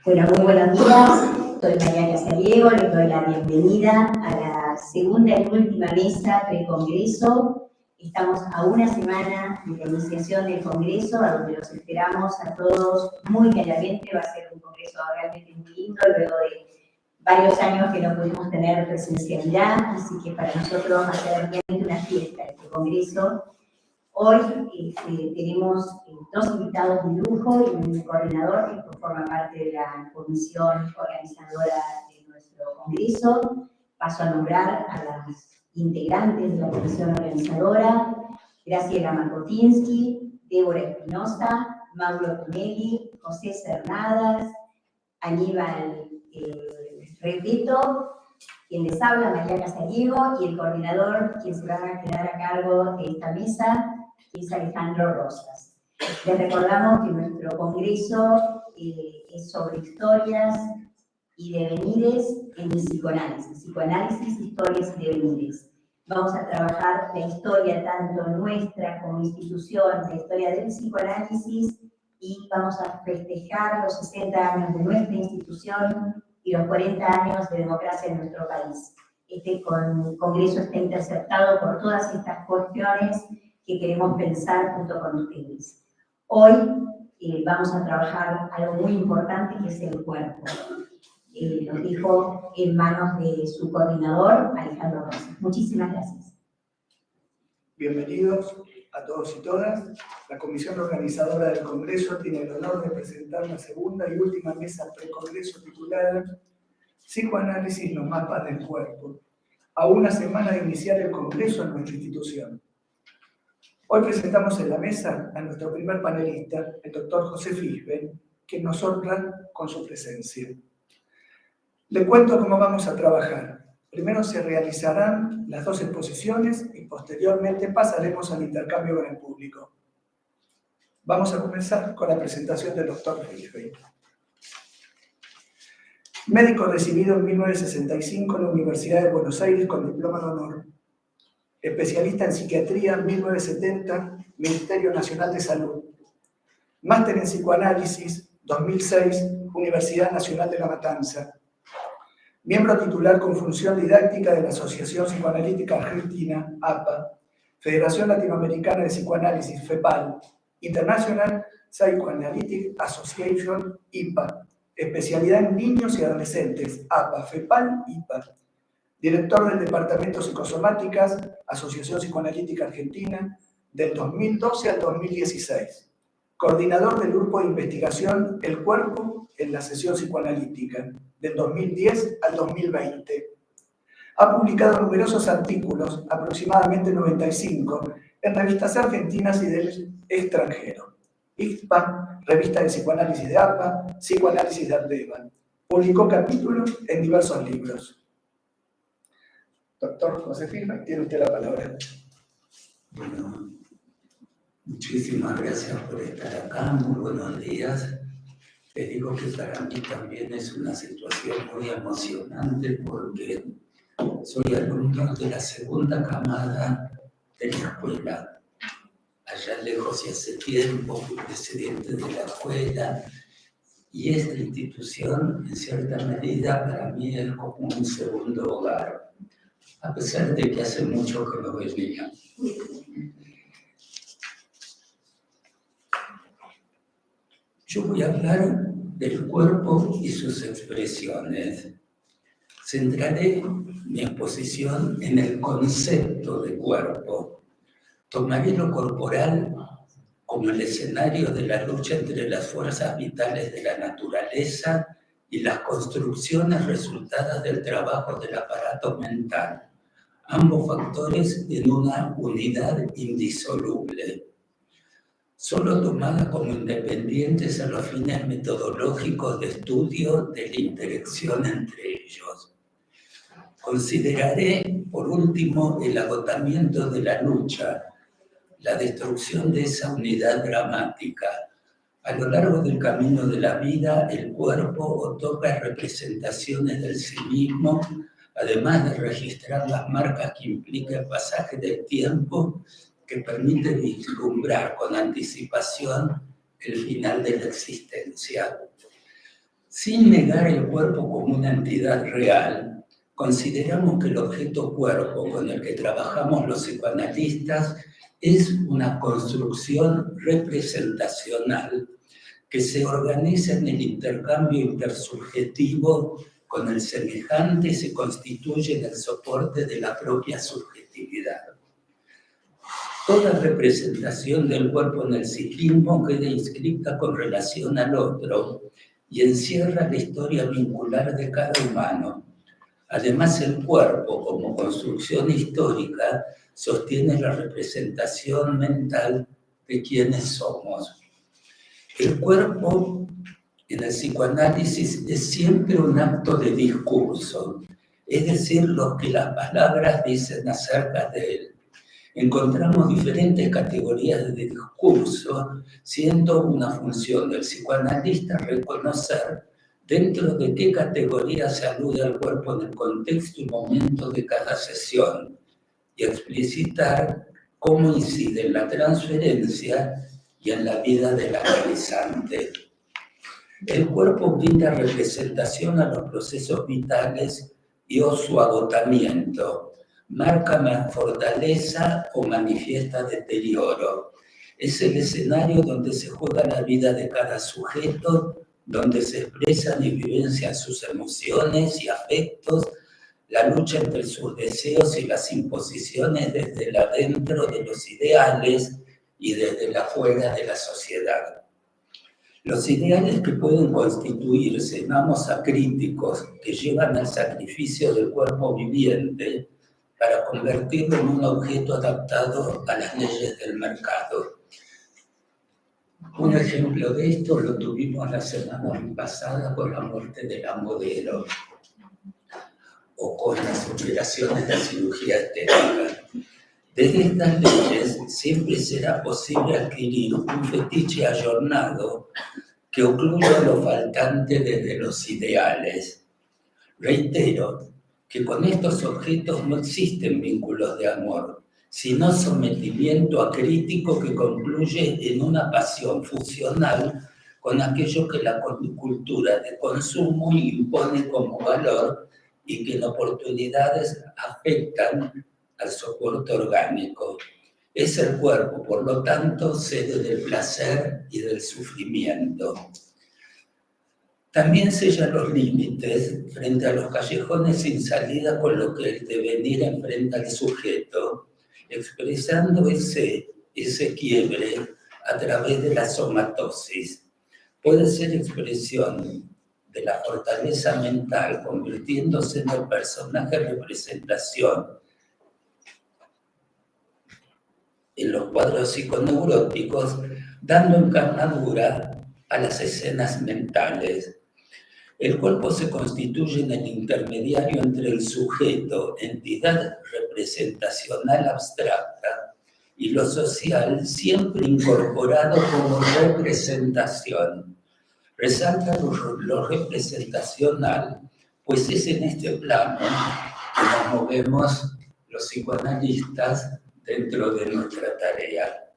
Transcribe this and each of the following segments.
Bueno, muy buenos días. Soy María Casariego, les doy la bienvenida a la segunda y última mesa precongreso. Estamos a una semana de la iniciación del congreso, a donde los esperamos a todos muy cálidamente. Va a ser un congreso realmente muy lindo, luego de varios años que no pudimos tener presencialidad, así que para nosotros va a ser realmente una fiesta este congreso. Hoy tenemos dos invitados de lujo y un coordinador que forma parte de la comisión organizadora de nuestro congreso. Paso a nombrar a las integrantes de la comisión organizadora: Graciela Markotinsky, Débora Espinosa, Mauro Tonelli, José Cernadas, Aníbal Repito, quien les habla, María Casariego, y el coordinador, quien se va a quedar a cargo de esta mesa, es Alejandro Rosas. Les recordamos que nuestro congreso es sobre historias y devenires en el psicoanálisis, historias y devenires. Vamos a trabajar la historia tanto nuestra como institución, la historia del psicoanálisis, y vamos a festejar los 60 años de nuestra institución y los 40 años de democracia en nuestro país. Este congreso está interceptado por todas estas cuestiones que queremos pensar junto con ustedes. Hoy vamos a trabajar algo muy importante, que es el cuerpo. Lo dejo en manos de su coordinador, Alejandro Rosas. Muchísimas gracias. Bienvenidos a todos y todas. La comisión organizadora del Congreso tiene el honor de presentar la segunda y última mesa precongreso titulada Psicoanálisis, los mapas del cuerpo, a una semana de iniciar el Congreso en nuestra institución. Hoy presentamos en la mesa a nuestro primer panelista, el doctor José Fisben, quien nos honra con su presencia. Le cuento cómo vamos a trabajar. Primero se realizarán las dos exposiciones y posteriormente pasaremos al intercambio con el público. Vamos a comenzar con la presentación del doctor Fisben. Médico recibido en 1965 en la Universidad de Buenos Aires con diploma de honor. Especialista en psiquiatría en 1970, Ministerio Nacional de Salud. Máster en psicoanálisis, 2006, Universidad Nacional de La Matanza. Miembro titular con función didáctica de la Asociación Psicoanalítica Argentina, APA, Federación Latinoamericana de Psicoanálisis, FEPAL, International Psychoanalytic Association, IPA, especialidad en niños y adolescentes, APA, FEPAL, IPA. Director del Departamento Psicosomáticas, Asociación Psicoanalítica Argentina, del 2012 al 2016. Coordinador del Grupo de Investigación El Cuerpo en la Sesión Psicoanalítica, del 2010 al 2020. Ha publicado numerosos artículos, aproximadamente 95, en revistas argentinas y del extranjero. ICPA, Revista de Psicoanálisis de APA, Psicoanálisis de Ardevan. Publicó capítulos en diversos libros. Doctor José Fisben, tiene usted la palabra. Bueno, muchísimas gracias por estar acá, muy buenos días. Les digo que para mí también es una situación muy emocionante porque soy alumno de la segunda camada de la escuela. Allá lejos y hace tiempo fui presidente de la escuela y esta institución, en cierta medida, para mí es como un segundo hogar, a pesar de que hace mucho que no venía. Yo voy a hablar del cuerpo y sus expresiones. Centraré mi exposición en el concepto de cuerpo. Tomaré lo corporal como el escenario de la lucha entre las fuerzas vitales de la naturaleza y las construcciones resultadas del trabajo del aparato mental. Ambos factores en una unidad indisoluble, solo tomada como independientes a los fines metodológicos de estudio de la interacción entre ellos. Consideraré, por último, el agotamiento de la lucha, la destrucción de esa unidad dramática. A lo largo del camino de la vida, el cuerpo otorga representaciones del sí mismo, además de registrar las marcas que implica el pasaje del tiempo, que permite vislumbrar con anticipación el final de la existencia. Sin negar el cuerpo como una entidad real, consideramos que el objeto cuerpo con el que trabajamos los psicoanalistas es una construcción representacional que se organiza en el intercambio intersubjetivo con el semejante y se constituye en el soporte de la propia subjetividad. Toda representación del cuerpo en el psiquismo queda inscrita con relación al otro y encierra la historia vincular de cada humano. Además, el cuerpo, como construcción histórica, sostiene la representación mental de quienes somos. El cuerpo en el psicoanálisis es siempre un acto de discurso, es decir, lo que las palabras dicen acerca de él. Encontramos diferentes categorías de discurso, siendo una función del psicoanalista reconocer dentro de qué categoría se alude al cuerpo en el contexto y momento de cada sesión y explicitar cómo incide en la transferencia y en la vida del analizante. El cuerpo brinda representación a los procesos vitales y o su agotamiento, marca fortaleza o manifiesta deterioro. Es el escenario donde se juega la vida de cada sujeto, donde se expresan y vivencian sus emociones y afectos, la lucha entre sus deseos y las imposiciones desde el adentro de los ideales y desde el afuera de la sociedad. Los ideales que pueden constituirse en amos acríticos que llevan al sacrificio del cuerpo viviente para convertirlo en un objeto adaptado a las leyes del mercado. Un ejemplo de esto lo tuvimos la semana pasada con la muerte de la modelo o con las operaciones de cirugía estética. Desde estas leyes siempre será posible adquirir un fetiche ayornado que ocluya lo faltante desde los ideales. Reitero que con estos objetos no existen vínculos de amor, sino sometimiento acrítico que concluye en una pasión funcional con aquello que la cultura de consumo impone como valor y que en oportunidades afectan al soporte orgánico. Es el cuerpo, por lo tanto, sede del placer y del sufrimiento. También sella los límites frente a los callejones sin salida con lo que el devenir enfrenta al sujeto, expresando ese quiebre a través de la somatosis. Puede ser expresión de la fortaleza mental, convirtiéndose en el personaje representación en los cuadros psiconeuróticos, dando encarnadura a las escenas mentales. El cuerpo se constituye en el intermediario entre el sujeto, entidad representacional abstracta, y lo social, siempre incorporado como representación. Resalta lo representacional, pues es en este plano que nos movemos los psicoanalistas dentro de nuestra tarea.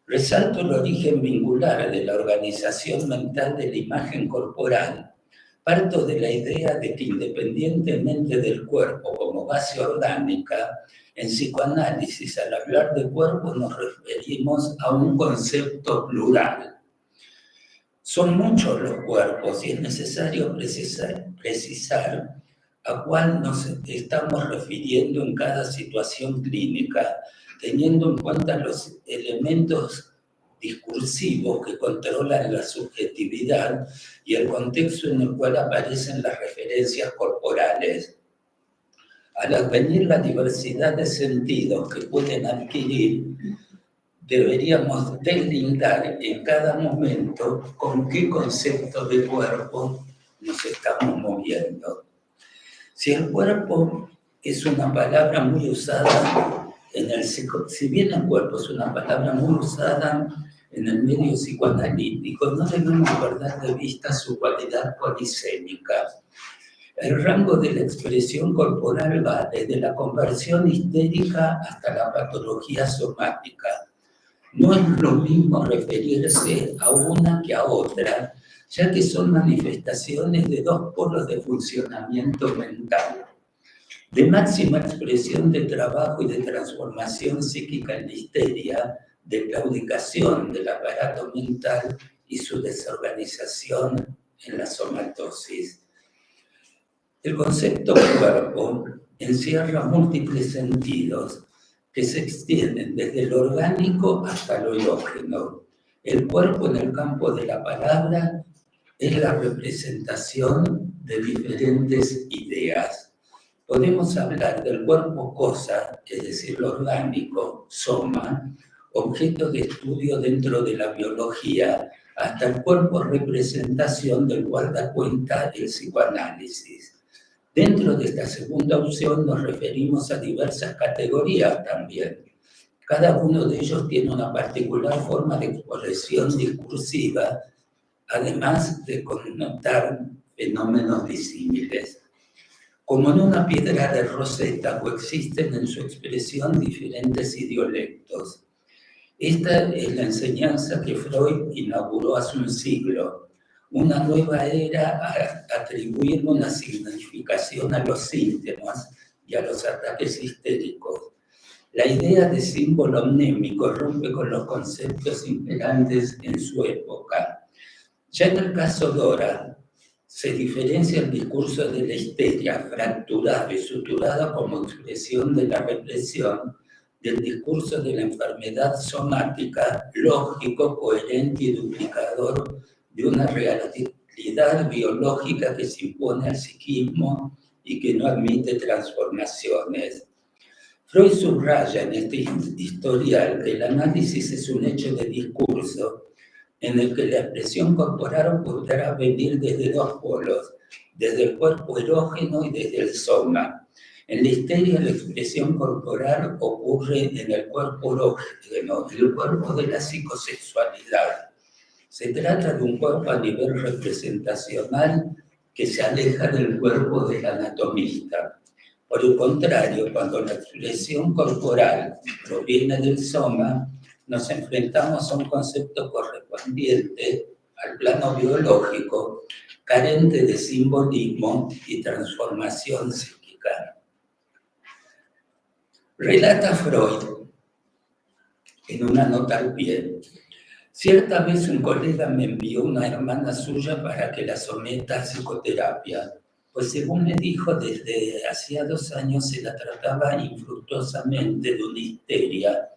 Resalto el origen vincular de la organización mental de la imagen corporal. Parto de la idea de que independientemente del cuerpo como base orgánica, en psicoanálisis al hablar de cuerpo nos referimos a un concepto plural. Son muchos los cuerpos y es necesario precisar a cuál nos estamos refiriendo en cada situación clínica, teniendo en cuenta los elementos discursivos que controlan la subjetividad y el contexto en el cual aparecen las referencias corporales. Al advenir la diversidad de sentidos que pueden adquirir, deberíamos deslindar en cada momento con qué concepto de cuerpo nos estamos moviendo. Si el cuerpo es una palabra muy usada si bien el cuerpo es una palabra muy usada en el medio psicoanalítico, no debemos perder de vista su cualidad polisémica. El rango de la expresión corporal va desde la conversión histérica hasta la patología somática. No es lo mismo referirse a una que a otra, ya que son manifestaciones de dos polos de funcionamiento mental, de máxima expresión de trabajo y de transformación psíquica en la histeria, de claudicación del aparato mental y su desorganización en la somatosis. El concepto cuerpo encierra múltiples sentidos que se extienden desde lo orgánico hasta lo erógeno. El cuerpo en el campo de la palabra es la representación de diferentes ideas. Podemos hablar del cuerpo cosa, es decir, lo orgánico, soma, objeto de estudio dentro de la biología, hasta el cuerpo representación del cual da cuenta el psicoanálisis. Dentro de esta segunda opción nos referimos a diversas categorías también. Cada uno de ellos tiene una particular forma de expresión discursiva, además de connotar fenómenos disímiles. Como en una piedra de Rosetta coexisten en su expresión diferentes idiolectos. Esta es la enseñanza que Freud inauguró hace un siglo, una nueva era a atribuir una significación a los síntomas y a los ataques histéricos. La idea de símbolo mnémico rompe con los conceptos imperantes en su época. Ya en el caso Dora, se diferencia el discurso de la histeria, fracturada y suturada como expresión de la represión, del discurso de la enfermedad somática, lógico, coherente y duplicador de una realidad biológica que se impone al psiquismo y que no admite transformaciones. Freud subraya en este historial que el análisis es un hecho de discurso en el que la expresión corporal podrá venir desde dos polos, desde el cuerpo erógeno y desde el soma. En la histeria la expresión corporal ocurre en el cuerpo erógeno, el cuerpo de la psicosexualidad. Se trata de un cuerpo a nivel representacional que se aleja del cuerpo del anatomista. Por el contrario, cuando la expresión corporal proviene del soma, nos enfrentamos a un concepto correspondiente al plano biológico, carente de simbolismo y transformación psíquica. Relata Freud, en una nota al pie: cierta vez un colega me envió una hermana suya para que la someta a psicoterapia, pues según me dijo, desde hacía 2 años se la trataba infructuosamente de una histeria,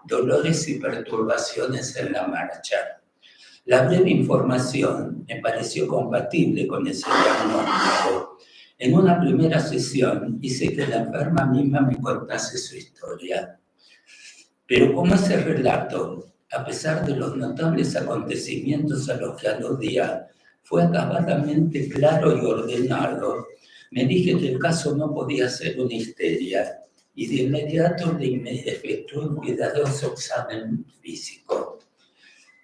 dolores y perturbaciones en la marcha. La breve información me pareció compatible con ese diagnóstico. En una primera sesión hice que la enferma misma me contase su historia. Pero como ese relato, a pesar de los notables acontecimientos a los que aludía, fue acabadamente claro y ordenado, me dije que el caso no podía ser una histeria y de inmediato le efectué un cuidadoso examen físico.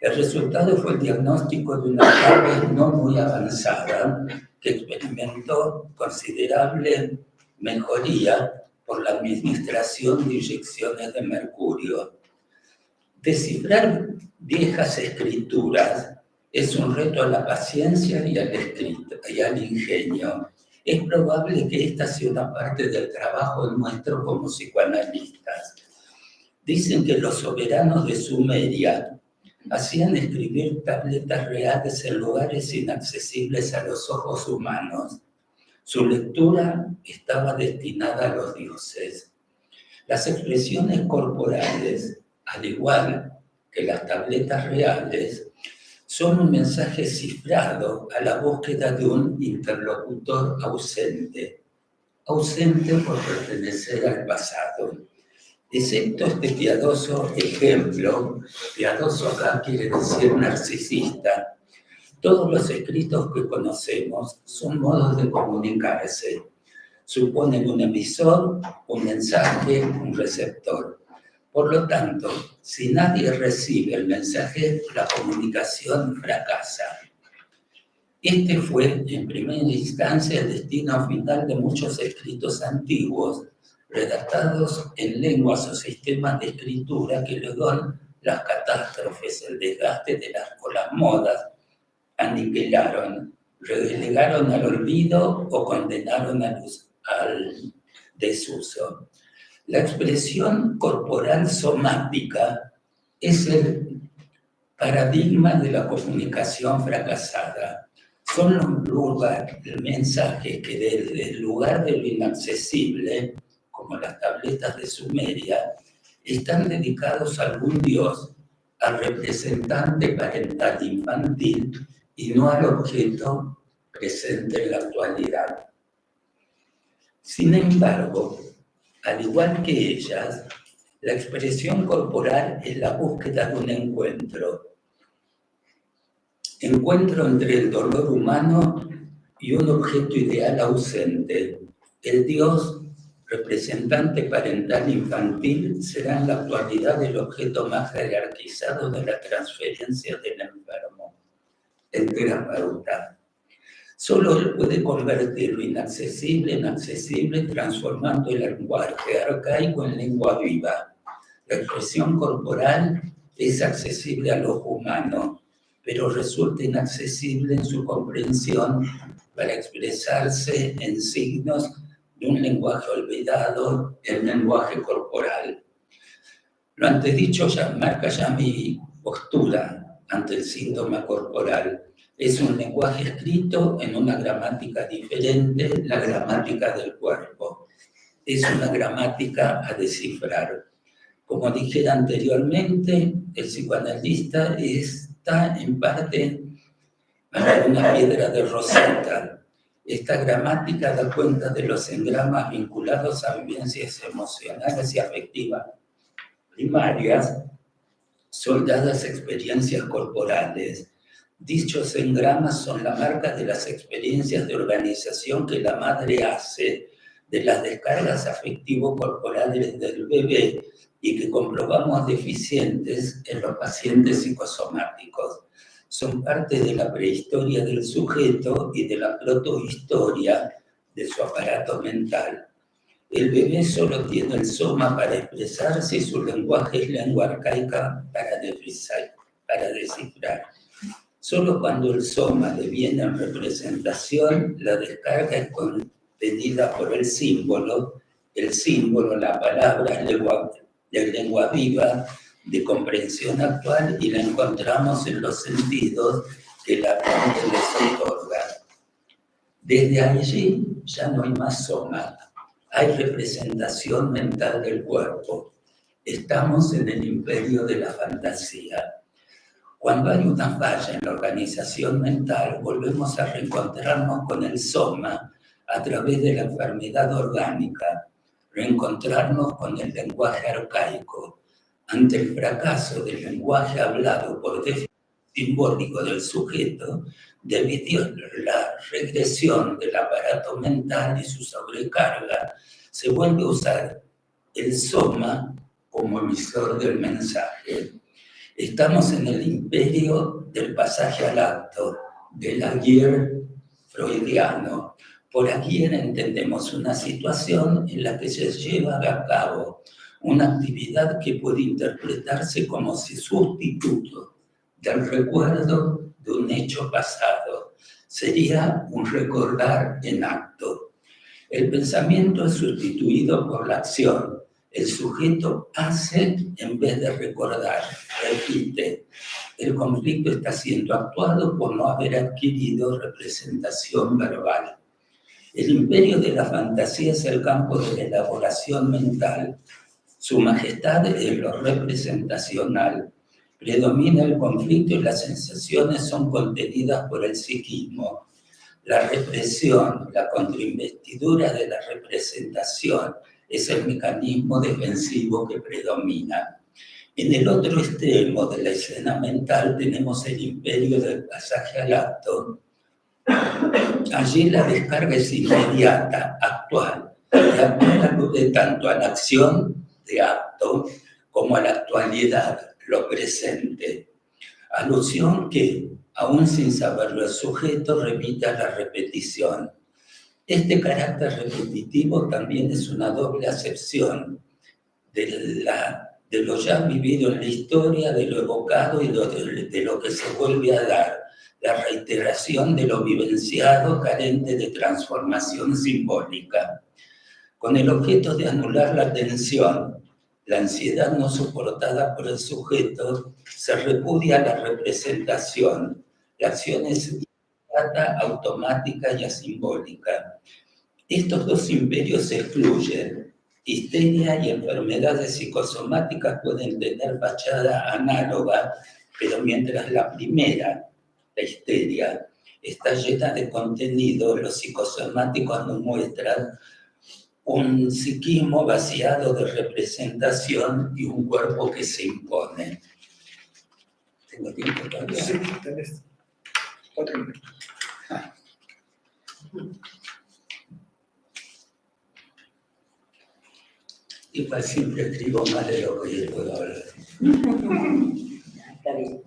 El resultado fue el diagnóstico de una fase no muy avanzada que experimentó considerable mejoría por la administración de inyecciones de mercurio. Descifrar viejas escrituras es un reto a la paciencia y al ingenio. Es probable que esta sea una parte del trabajo nuestro como psicoanalistas. Dicen que los soberanos de Sumeria hacían escribir tabletas reales en lugares inaccesibles a los ojos humanos. Su lectura estaba destinada a los dioses. Las expresiones corporales, al igual que las tabletas reales, son un mensaje cifrado a la búsqueda de un interlocutor ausente por pertenecer al pasado. Excepto este piadoso ejemplo, piadoso acá quiere decir narcisista, todos los escritos que conocemos son modos de comunicarse. Suponen un emisor, un mensaje, un receptor. Por lo tanto, si nadie recibe el mensaje, la comunicación fracasa. Este fue, en primera instancia, el destino final de muchos escritos antiguos, redactados en lenguas o sistemas de escritura que luego las catástrofes, el desgaste o las modas aniquilaron, relegaron al olvido o condenaron al desuso. La expresión corporal somática es el paradigma de la comunicación fracasada. Son los mensajes que desde el lugar de lo inaccesible, como las tabletas de Sumeria, están dedicados a algún dios, al representante parental infantil y no al objeto presente en la actualidad. Sin embargo, al igual que ellas, la expresión corporal es la búsqueda de un encuentro entre el dolor humano y un objeto ideal ausente. El Dios, representante parental infantil, será en la actualidad el objeto más jerarquizado de la transferencia del enfermo, el terapeuta. Solo él puede convertir lo inaccesible en accesible, transformando el lenguaje arcaico en lengua viva. La expresión corporal es accesible a los humanos, pero resulta inaccesible en su comprensión para expresarse en signos de un lenguaje olvidado, el lenguaje corporal. Lo antedicho ya marca ya mi postura ante el síntoma corporal. Es un lenguaje escrito en una gramática diferente, la gramática del cuerpo. Es una gramática a descifrar. Como dije anteriormente, el psicoanalista está en parte bajo una piedra de Rosetta. Esta gramática da cuenta de los engramas vinculados a vivencias emocionales y afectivas primarias, soldadas experiencias corporales. Dichos engramas son la marca de las experiencias de organización que la madre hace, de las descargas afectivo-corporales del bebé y que comprobamos deficientes en los pacientes psicosomáticos. Son parte de la prehistoria del sujeto y de la protohistoria de su aparato mental. El bebé solo tiene el soma para expresarse y su lenguaje es lengua arcaica para descifrar. Solo cuando el soma deviene en representación, la descarga es contenida por el símbolo, la palabra es lengua viva, de comprensión actual, y la encontramos en los sentidos que la mente les otorga. Desde allí ya no hay más soma, hay representación mental del cuerpo. Estamos en el imperio de la fantasía. Cuando hay una falla en la organización mental, volvemos a reencontrarnos con el soma a través de la enfermedad orgánica, reencontrarnos con el lenguaje arcaico. Ante el fracaso del lenguaje hablado por déficit simbólico del sujeto, debido a la regresión del aparato mental y su sobrecarga, se vuelve a usar el soma como emisor del mensaje. Estamos en el imperio del pasaje al acto, del aguirre freudiano. Por aguirre entendemos una situación en la que se lleva a cabo una actividad que puede interpretarse como si sustituto del recuerdo de un hecho pasado. Sería un recordar en acto. El pensamiento es sustituido por la acción. El sujeto hace en vez de recordar, repite. El conflicto está siendo actuado por no haber adquirido representación verbal. El imperio de la fantasía es el campo de la elaboración mental. Su majestad es lo representacional. Predomina el conflicto y las sensaciones son contenidas por el psiquismo. La represión, la contrainvestidura de la representación es el mecanismo defensivo que predomina. En el otro extremo de la escena mental tenemos el imperio del pasaje al acto. Allí la descarga es inmediata, actual, y actual alude tanto a la acción de acto como a la actualidad, lo presente. Alusión que, aún sin saberlo el sujeto, remite a la repetición. Este carácter repetitivo también es una doble acepción de lo ya vivido en la historia, de lo evocado y de lo que se vuelve a dar, la reiteración de lo vivenciado carente de transformación simbólica. Con el objeto de anular la tensión, la ansiedad no soportada por el sujeto, se repudia la representación. La acción es inmediata, automática y asimbólica. Estos dos imperios se excluyen. Histeria y enfermedades psicosomáticas pueden tener fachada análoga, pero mientras la primera, la histeria, está llena de contenido, los psicosomáticos nos muestran un psiquismo vaciado de representación y un cuerpo que se impone. ¿Tengo tiempo todavía? Sí, tenés 4 minutos. Igual siempre escribo más de lo que puedo hablar. Está bien.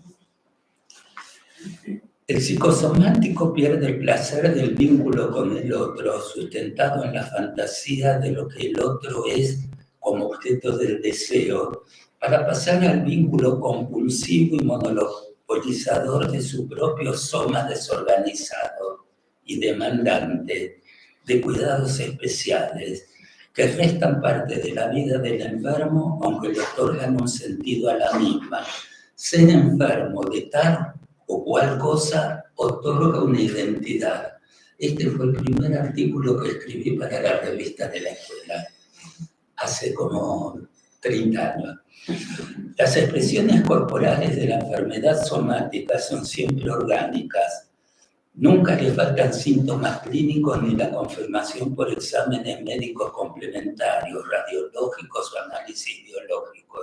El psicosomático pierde el placer del vínculo con el otro, sustentado en la fantasía de lo que el otro es como objeto del deseo, para pasar al vínculo compulsivo y monopolizador de su propio soma desorganizado y demandante de cuidados especiales, que restan parte de la vida del enfermo, aunque le otorgan un sentido a la misma. Ser enfermo de tal o cual cosa otorga una identidad. Este fue el primer artículo que escribí para la revista de la escuela, hace como 30 años. Las expresiones corporales de la enfermedad somática son siempre orgánicas. Nunca le faltan síntomas clínicos ni la confirmación por exámenes médicos complementarios, radiológicos o análisis biológicos.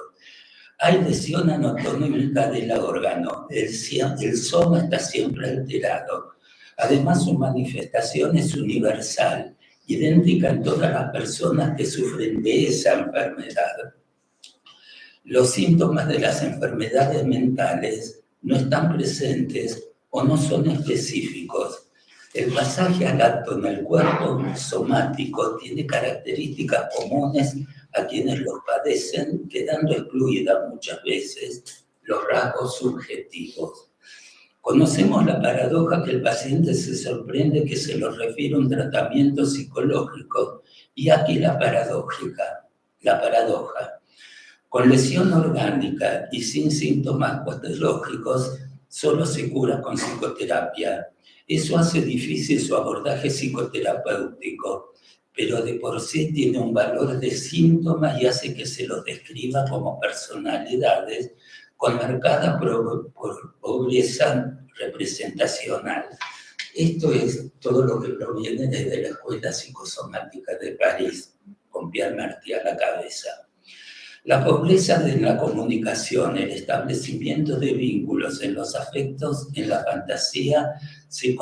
Hay lesión anatómica del órgano, el soma está siempre alterado. Además, su manifestación es universal, idéntica en todas las personas que sufren de esa enfermedad. Los síntomas de las enfermedades mentales no están presentes o no son específicos. El pasaje al acto en el cuerpo somático tiene características comunes a quienes los padecen, quedando excluidas muchas veces los rasgos subjetivos. Conocemos la paradoja que el paciente se sorprende que se lo refiere a un tratamiento psicológico, y aquí la paradoja. Con lesión orgánica y sin síntomas patológicos, solo se cura con psicoterapia. Eso hace difícil su abordaje psicoterapéutico, pero de por sí tiene un valor de síntomas y hace que se los describa como personalidades con marcada pobreza representacional. Esto es todo lo que proviene desde la Escuela Psicosomática de París, con Pierre Marty a la cabeza. La pobreza de la comunicación, el establecimiento de vínculos en los afectos, en la fantasía, se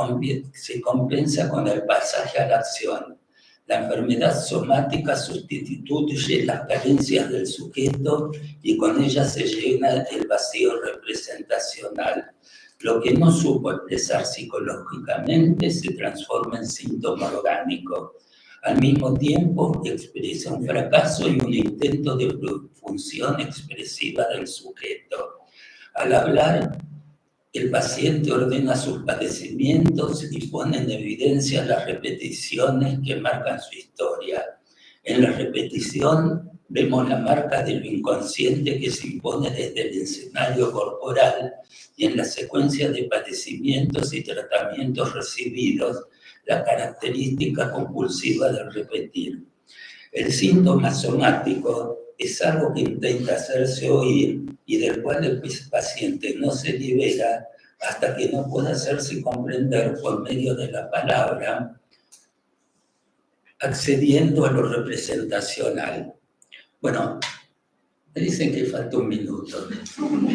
compensa con el pasaje a la acción. La enfermedad somática sustituye las carencias del sujeto y con ella se llena el vacío representacional. Lo que no supo expresar psicológicamente se transforma en síntoma orgánico. Al mismo tiempo expresa un fracaso y un intento de función expresiva del sujeto. Al hablar, el paciente ordena sus padecimientos y pone en evidencia las repeticiones que marcan su historia. En la repetición vemos la marca de lo inconsciente que se impone desde el escenario corporal, y en la secuencia de padecimientos y tratamientos recibidos, la característica compulsiva del repetir. El síntoma somático es algo que intenta hacerse oír y del cual el paciente no se libera hasta que no pueda hacerse comprender por medio de la palabra, accediendo a lo representacional. Bueno, me dicen que falta un minuto.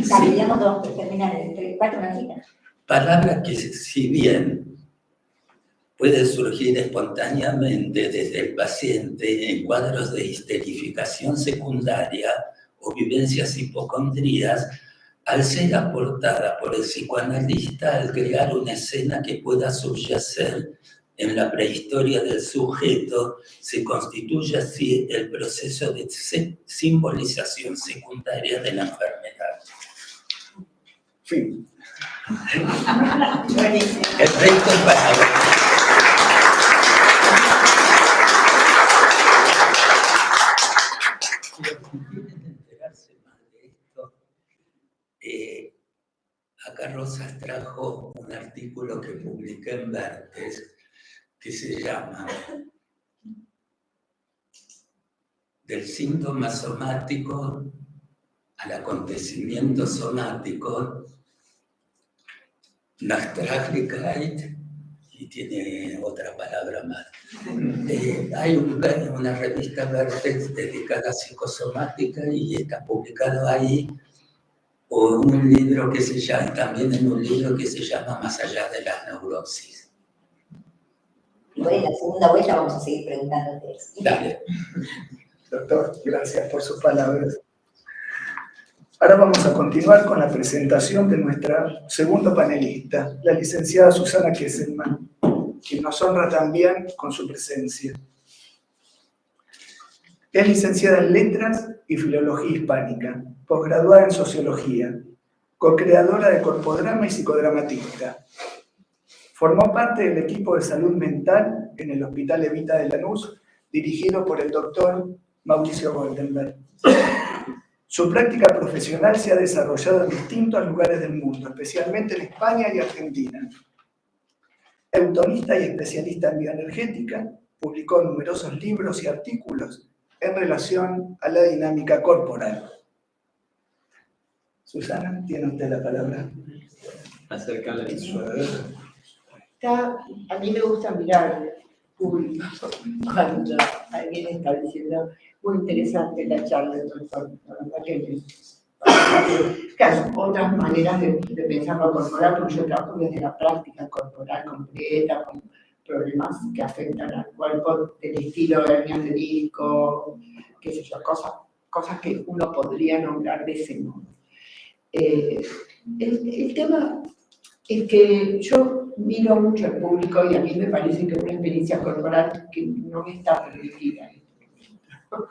Sabíamos dos, pero terminar entre 4 minutitos. Palabra que, si bien puede surgir espontáneamente desde el paciente en cuadros de histerificación secundaria o vivencias hipocondrías, al ser aportada por el psicoanalista, al crear una escena que pueda subyacer en la prehistoria del sujeto, se constituye así el proceso de simbolización secundaria de la enfermedad. Fin. Buenísimo. El resto es para vos. Si quieren enterarse más de esto, acá Rosas trajo un artículo que publiqué en Vertes que se llama Del síntoma somático al acontecimiento somático, Nachtraglichkeit, y tiene otra palabra más. Hay una revista Vertes dedicada a psicosomática y está publicado ahí un libro que se llama, también en un libro que se llama Más allá de la neurosis. Igual en la segunda vuelta vamos a seguir preguntándote eso. Dale. Doctor, gracias por sus palabras. Ahora vamos a continuar con la presentación de nuestra segunda panelista, la licenciada Susana Kesselman, quien nos honra también con su presencia. Es licenciada en Letras y Filología Hispánica, posgraduada en Sociología, co-creadora de Corpodrama y psicodramatista. Formó parte del equipo de salud mental en el Hospital Evita de Lanús, dirigido por el doctor Mauricio Goldenberg. Su práctica profesional se ha desarrollado en distintos lugares del mundo, especialmente en España y Argentina. Eutonista y especialista en bioenergética, publicó numerosos libros y artículos en relación a la dinámica corporal. Susana, tiene usted la palabra. Acercarle el A mí me gusta mirar el público cuando alguien está diciendo muy interesante la charla del doctor. La verdad que claro, otras maneras de pensar lo corporal, porque yo trabajo desde la práctica corporal completa, con problemas que afectan al cuerpo del estilo hernias de disco, qué sé yo, cosas que uno podría nombrar de ese modo. El tema es que yo miro mucho al público y a mí me parece que una experiencia corporal que no me está permitida con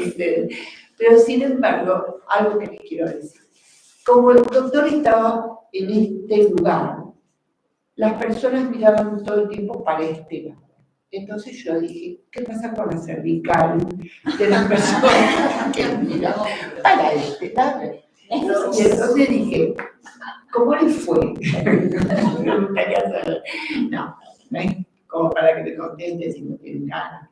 ustedes. Pero sin embargo, algo que les quiero decir. Como el doctor estaba en este lugar, las personas miraban todo el tiempo para este lado. Entonces yo dije, ¿qué pasa con la cervical de las personas que miran para este lado? Y entonces dije, ¿cómo le fue? Me gustaría saber. No es como para que me conteste si no tienen ganas.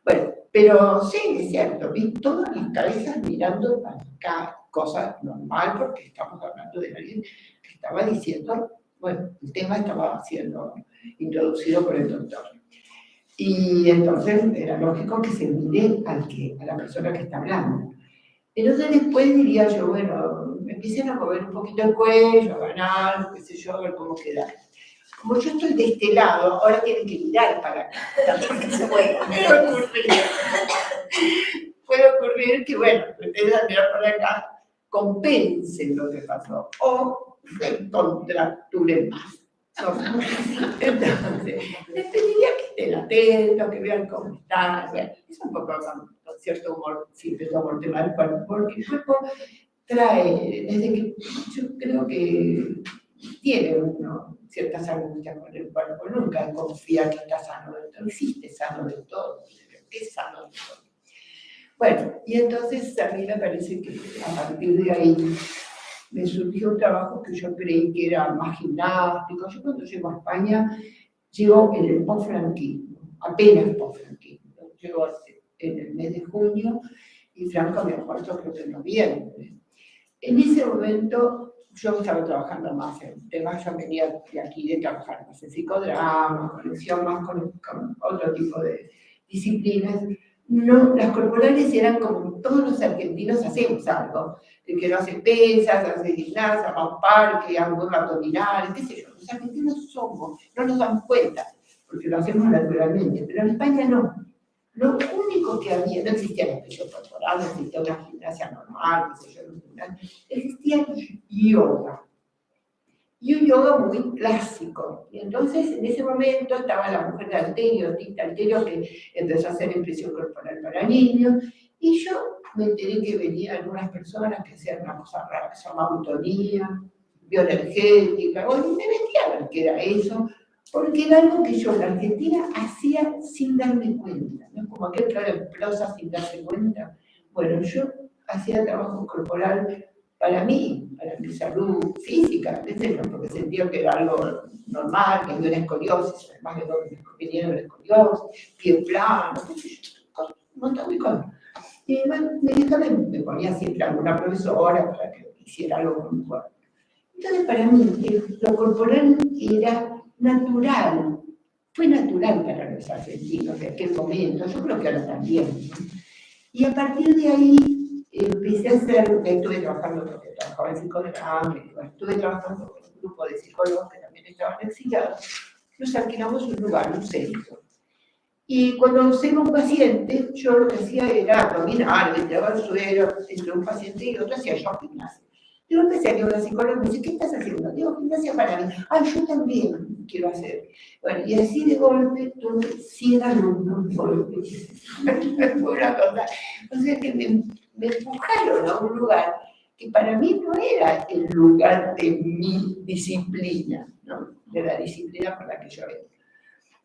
Bueno, pero sí, es cierto, vi todas las cabezas mirando para acá, cosa normal porque estamos hablando de alguien que estaba diciendo, bueno, el tema estaba siendo introducido por el doctor. Y entonces era lógico que se mire a la persona que está hablando. Entonces después diría yo, bueno, me empiecen a mover un poquito el cuello, a ganar, qué sé yo, a ver cómo queda. Como yo estoy de este lado, ahora tienen que mirar para acá. Puede ocurrir que, bueno, ustedes al mirar para acá, compensen lo que pasó o se contracturen más. Entonces, les pediría que estén atentos, que vean cómo están. Bueno, es un poco con cierto humor, siempre tomo el tema del cuerpo, porque el cuerpo trae, desde que yo creo que tiene uno ciertas angustias con el cuerpo, nunca confía que está sano del todo, existe sano del todo, es sano del todo. Bueno, y entonces a mí me parece que a partir de ahí me surgió un trabajo que yo creí que era más gimnástico. Yo cuando llego a España, llego en el posfranquismo, apenas posfranquismo. Llego en el mes de junio y Franco había muerto creo que en noviembre. En ese momento yo estaba trabajando más en temas, yo venía de aquí de trabajar más en psicodrama, conexión más con otro tipo de disciplinas. No, las corporales eran como todos los argentinos hacemos algo, el que no hace pesas, hace gimnasia, va a un parque, hago abdominales, qué sé yo. Los argentinos somos, no nos damos cuenta, porque lo hacemos naturalmente, pero en España no. Lo único que había, no existía la expresión corporal, no existía una gimnasia normal, qué sé yo, existía yoga. Y un yoga muy clásico. Y entonces, en ese momento, estaba la mujer de Alterio, Tita Alterio, que empezó a hacer impresión corporal para niños, y yo me enteré que venían unas personas que hacían una cosa rara que se llama autonía, bioenergética, o me metí a ver qué era eso, porque era algo que yo en la Argentina hacía sin darme cuenta, ¿no? Como aquel que habla en prosa sin darse cuenta. Bueno, yo hacía trabajo corporal para mí, para mi salud física, a veces no, porque sentía que era algo normal, que había una escoliosis, además de lo que me vinieron la escoliosis, pie plano, qué sé yo, un montón de cosas. Y bueno, me ponía siempre alguna profesora para que hiciera algo con mi cuerpo. Entonces, para mí, lo corporal era natural, fue natural para los argentinos de aquel momento, yo creo que ahora también. Y a partir de ahí empecé a hacer, estuve trabajando, porque trabajaba en psicodrama, estuve trabajando con un grupo de psicólogos que también estaban exiliados, nos alquilamos un lugar, un centro. Y cuando se iba un paciente, yo lo que hacía era dominar, le tiraba el suelo entre un paciente y otro, hacía yo gimnasia. Yo empecé a que una psicóloga me dice, ¿qué estás haciendo? Digo, gimnasia para mí. Ah, yo también quiero hacer. Bueno, y así de golpe, tuve 100 alumnos de golpe. Fue una cosa. O sea que me empujaron a un lugar que para mí no era el lugar de mi disciplina, ¿no? De la disciplina por la que yo vengo.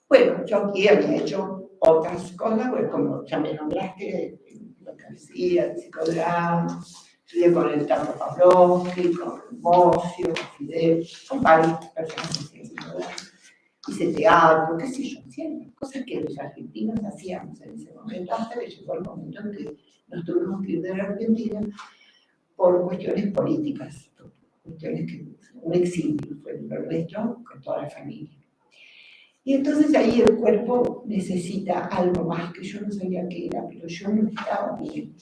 Bueno, yo aquí había hecho otras cosas, pues como ya me nombraste, lo que hacía, el psicodrama, estudié con el Tato Pavlovsky, con Mocio, con Fidel, con varias personas que hacían psicodrama. Hice teatro, qué sé yo, hacía cosas que los argentinos hacíamos en ese momento, hasta que llegó el momento en que nos tuvimos que ir de la Argentina por cuestiones políticas, cuestiones que un exilio fue el nuestro con toda la familia. Y entonces ahí el cuerpo necesita algo más que yo no sabía qué era, pero yo no estaba bien.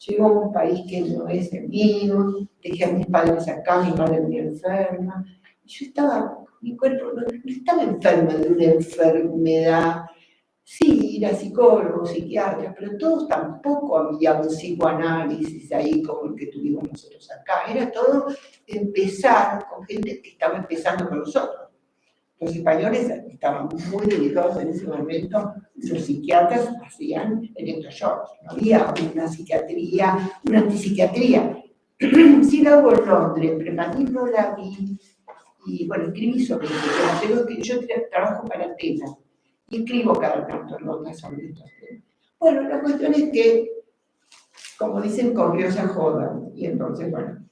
Llego a un país que no es el mío, dejé a mis padres acá, mi madre muy enferma. Yo estaba, mi cuerpo no estaba enferma de una enfermedad. Sí, era psicólogo, psiquiatra, pero todos tampoco había un psicoanálisis ahí como el que tuvimos nosotros acá. Era todo empezar con gente que estaba empezando con nosotros. Los españoles estaban muy dedicados en ese momento, los psiquiatras hacían electroshocks, no había una psiquiatría, una antipsiquiatría. Sí la hubo en Londres, pero Madrid no la vi, y bueno, escribí sobre eso, pero yo trabajo para Tela, y escribo cada tanto notas sobre estos temas. Bueno, la cuestión es que, como dicen, corrió esa joda, y entonces, bueno,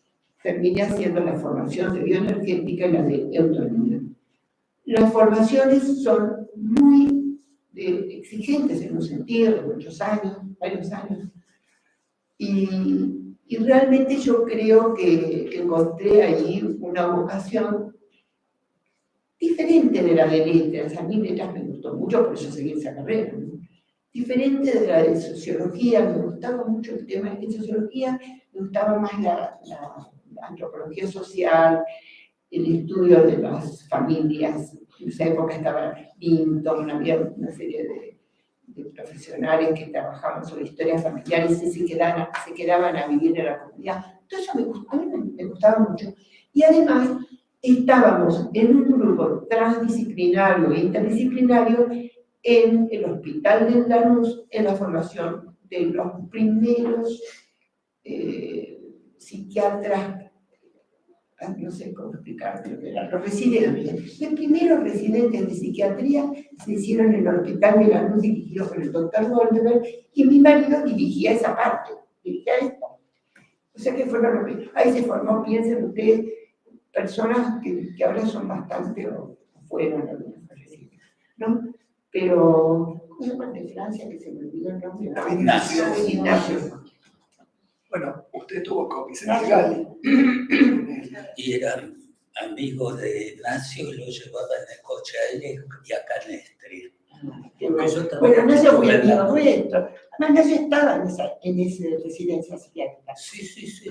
terminé haciendo la formación de bioenergética y la de autonomía. Las formaciones son muy exigentes en un sentido, de muchos años, varios años. Y realmente yo creo que encontré ahí una vocación diferente de la de letras. A mí letras me gustó mucho, por eso seguí esa carrera, ¿no? Diferente de la de sociología, me gustaba mucho el tema de sociología, me gustaba más la antropología social, el estudio de las familias. En esa época estaba Vinton, había una serie de profesionales que trabajaban sobre historias familiares y se quedaban a vivir en la comunidad. Todo eso me gustaba mucho. Y además estábamos en un grupo transdisciplinario e interdisciplinario en el Hospital de Lanús, en la formación de los primeros psiquiatras, no sé cómo explicar, pero eran los residentes. Los primeros residentes de psiquiatría se hicieron en el Hospital de Lanús, dirigidos por el doctor Goldberg, y mi marido dirigía esa parte, dirigía esto. O sea que fueron los primeros. Ahí se formó, piensen ustedes, personas que ahora son bastante, o fueron algunas fallecidas, ¿no? Pero, ¿cómo se llama de Francia? Que se me olvidó el nombre. Ignacio. Bueno, usted estuvo con Vicente Gali. Y eran amigos de Ignacio y lo llevaban en el coche a él y a Canestri. Bueno, Ignacio fue amigo nuestro. Además, Ignacio estaba en esa residencia psiquiátrica. Sí.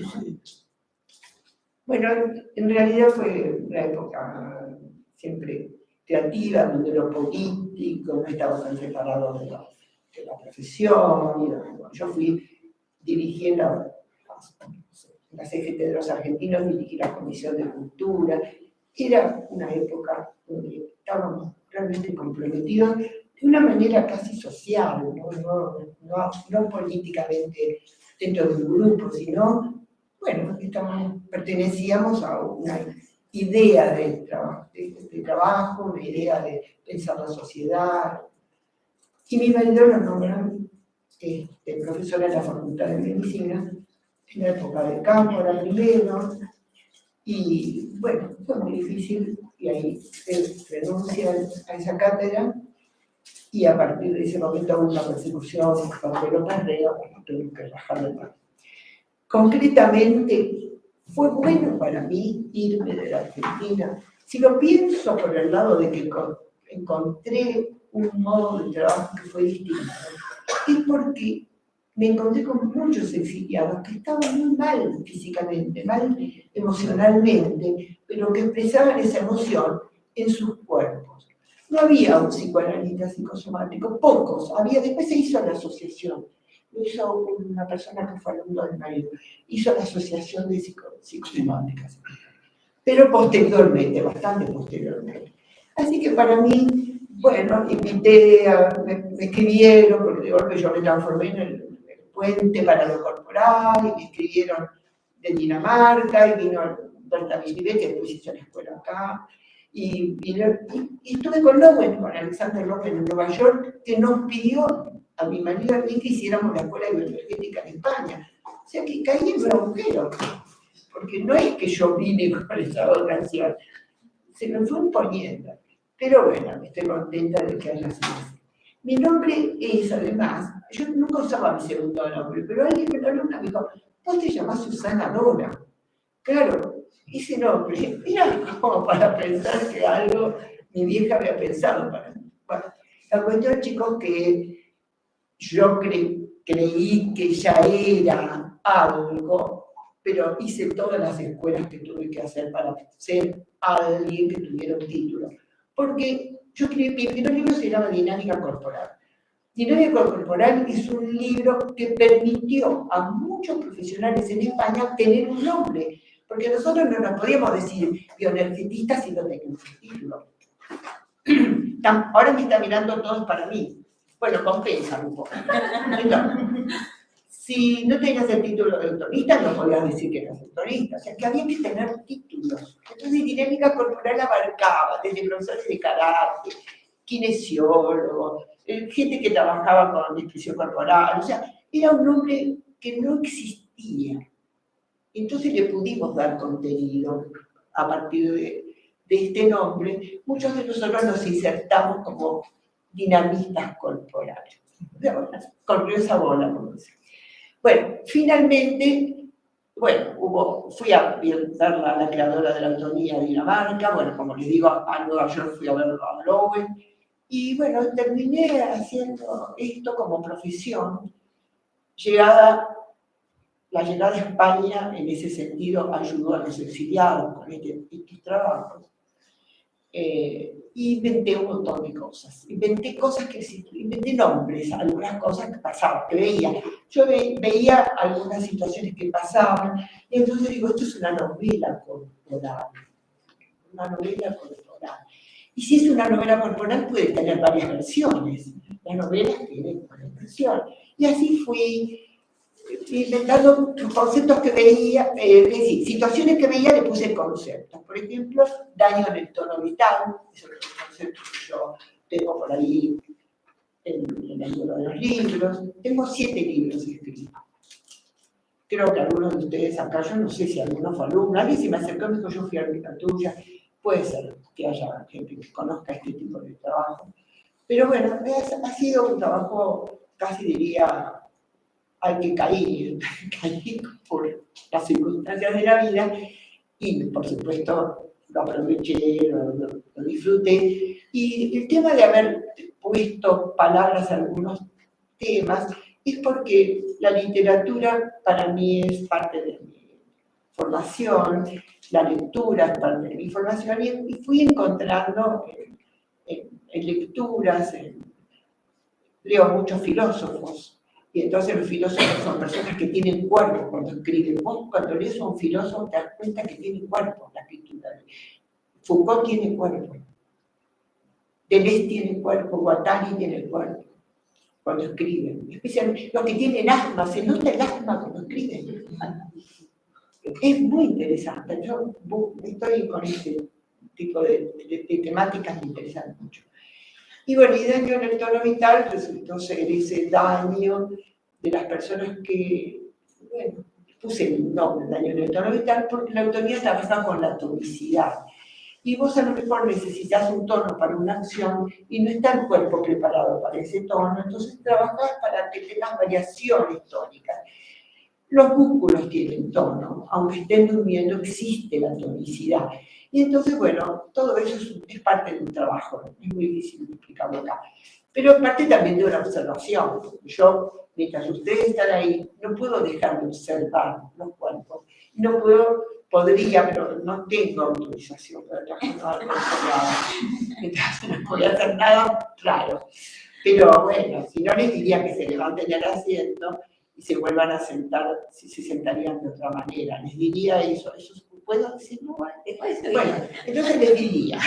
Bueno, en realidad fue una época siempre creativa, donde lo político no estaba tan separado de la profesión. Y bueno, yo fui dirigiendo la CGT de los argentinos, dirigí la Comisión de Cultura. Era una época donde estábamos realmente comprometidos de una manera casi social, no políticamente dentro de un grupo, sino, bueno, pertenecíamos a una idea de trabajo, una idea de pensar la sociedad. Y mi marido lo nombran profesora de la Facultad de Medicina, en la época de campo, era primero, y bueno, fue muy difícil, y ahí se renuncia a esa cátedra, y a partir de ese momento hubo una persecución por pelotas de agua, tuve que bajar del mar. Concretamente, fue bueno para mí irme de la Argentina. Si lo pienso por el lado de que encontré un modo de trabajo que fue distinto, es porque me encontré con muchos exiliados que estaban muy mal físicamente, mal emocionalmente, pero que expresaban esa emoción en sus cuerpos. No había un psicoanalista psicosomático, pocos, después se hizo la asociación, lo hizo una persona que fue alumno del marido, hizo la asociación de psicosomáticas, pero posteriormente, bastante posteriormente. Así que para mí, bueno, me escribieron, porque de golpe yo me transformé en el puente para lo corporal, y me escribieron de Dinamarca, y vino Berta Miribe, que después hizo la escuela acá, y estuve con Lowen, con Alexander Lowen en Nueva York, que nos pidió a mi marido y a mí que hiciéramos la escuela bioenergética en España. O sea que caí en un agujero, porque no es que yo vine con esa vocación, se me fue imponiendo. Pero bueno, estoy contenta de que haya sido así. Mi nombre es, además, yo nunca usaba mi segundo nombre, pero alguien me lo me dijo, vos te llamás Susana Dona. Claro, ese nombre era como para pensar que algo mi vieja había pensado para mí. Bueno, la cuestión, chicos, que yo creí que ya era algo, pero hice todas las escuelas que tuve que hacer para ser alguien que tuviera un título. Porque yo escribí, mi primer libro se llama Dinámica Corporal. Dinámica Corporal es un libro que permitió a muchos profesionales en España tener un nombre, porque nosotros no nos podíamos decir bioenergetistas si no teníamos un título. Ahora me están mirando todos para mí. Bueno, compensan un poco. Entonces, si no tenías el título de autorista, no podías decir que eras autorista. O sea, que había que tener títulos. Entonces, Dinámica Corporal abarcaba desde profesores de karate, kinesiólogos, gente que trabajaba con expresión corporal. O sea, era un nombre que no existía. Entonces le pudimos dar contenido a partir de este nombre. Muchos de nosotros nos insertamos como dinamistas corporales. Corrió esa bola, como dice. Bueno, finalmente, fui a ver a la creadora de la autonomía de Dinamarca, bueno, como les digo, a Nueva York fui a verlo a Lowen, y bueno, terminé haciendo esto como profesión. La llegada a España, en ese sentido, ayudó a los exiliados con estos trabajos. Inventé un montón de cosas. Inventé cosas que existían, inventé nombres, algunas cosas que pasaban, que veía. Yo veía algunas situaciones que pasaban, y entonces digo, esto es una novela corporal. Una novela corporal. Y si es una novela corporal, puede tener varias versiones. Las novelas tienen varias versiones. Y así fui inventando conceptos que veía, es decir, situaciones que veía le puse conceptos. Por ejemplo, daño en el tono vital, eso es un concepto que yo tengo por ahí en alguno de los libros. Tengo 7 libros escritos. Creo que algunos de ustedes acá, yo no sé si alguno fue alumno, alguien se me acercó y me dijo, yo fui alumna tuya. Puede ser que haya gente que conozca este tipo de trabajo. Pero bueno, ha sido un trabajo, casi diría, al que caí por las circunstancias de la vida, y por supuesto lo aproveché, lo disfruté. Y el tema de haber puesto palabras a algunos temas es porque la literatura para mí es parte de mi formación, la lectura es parte de mi formación, y fui encontrando en lecturas, leo muchos filósofos. Y entonces los filósofos son personas que tienen cuerpo cuando escriben. Vos cuando lees a un filósofo te das cuenta que tiene cuerpo la escritura. Foucault tiene cuerpo. Deleuze tiene cuerpo, Guattari tiene cuerpo cuando escriben. Especialmente los que tienen asma, se nota el asma cuando escriben. Es muy interesante. Yo estoy con este tipo de temáticas, me interesan mucho. Y bueno, y daño en el tono vital resultó ser ese daño de las personas que, bueno, puse el nombre daño en el tono vital porque la autoría trabaja con la tonicidad. Y vos a lo mejor necesitas un tono para una acción y no está el cuerpo preparado para ese tono, entonces trabajás para que tengas variaciones tónicas. Los músculos tienen tono, aunque estén durmiendo existe la tonicidad. Y entonces, bueno, todo eso es parte de un trabajo, es muy difícil explicarlo acá. Pero es parte también de una observación. Yo, mientras ustedes están ahí, no puedo dejar de observar los cuerpos. No puedo, podría, pero no tengo autorización para trabajar con entonces no voy a hacer nada raro. Pero bueno, si no les diría que se levanten del asiento y se vuelvan a sentar, si se sentarían de otra manera. Les diría eso ¿puedo decirlo? Bueno, entonces les diría.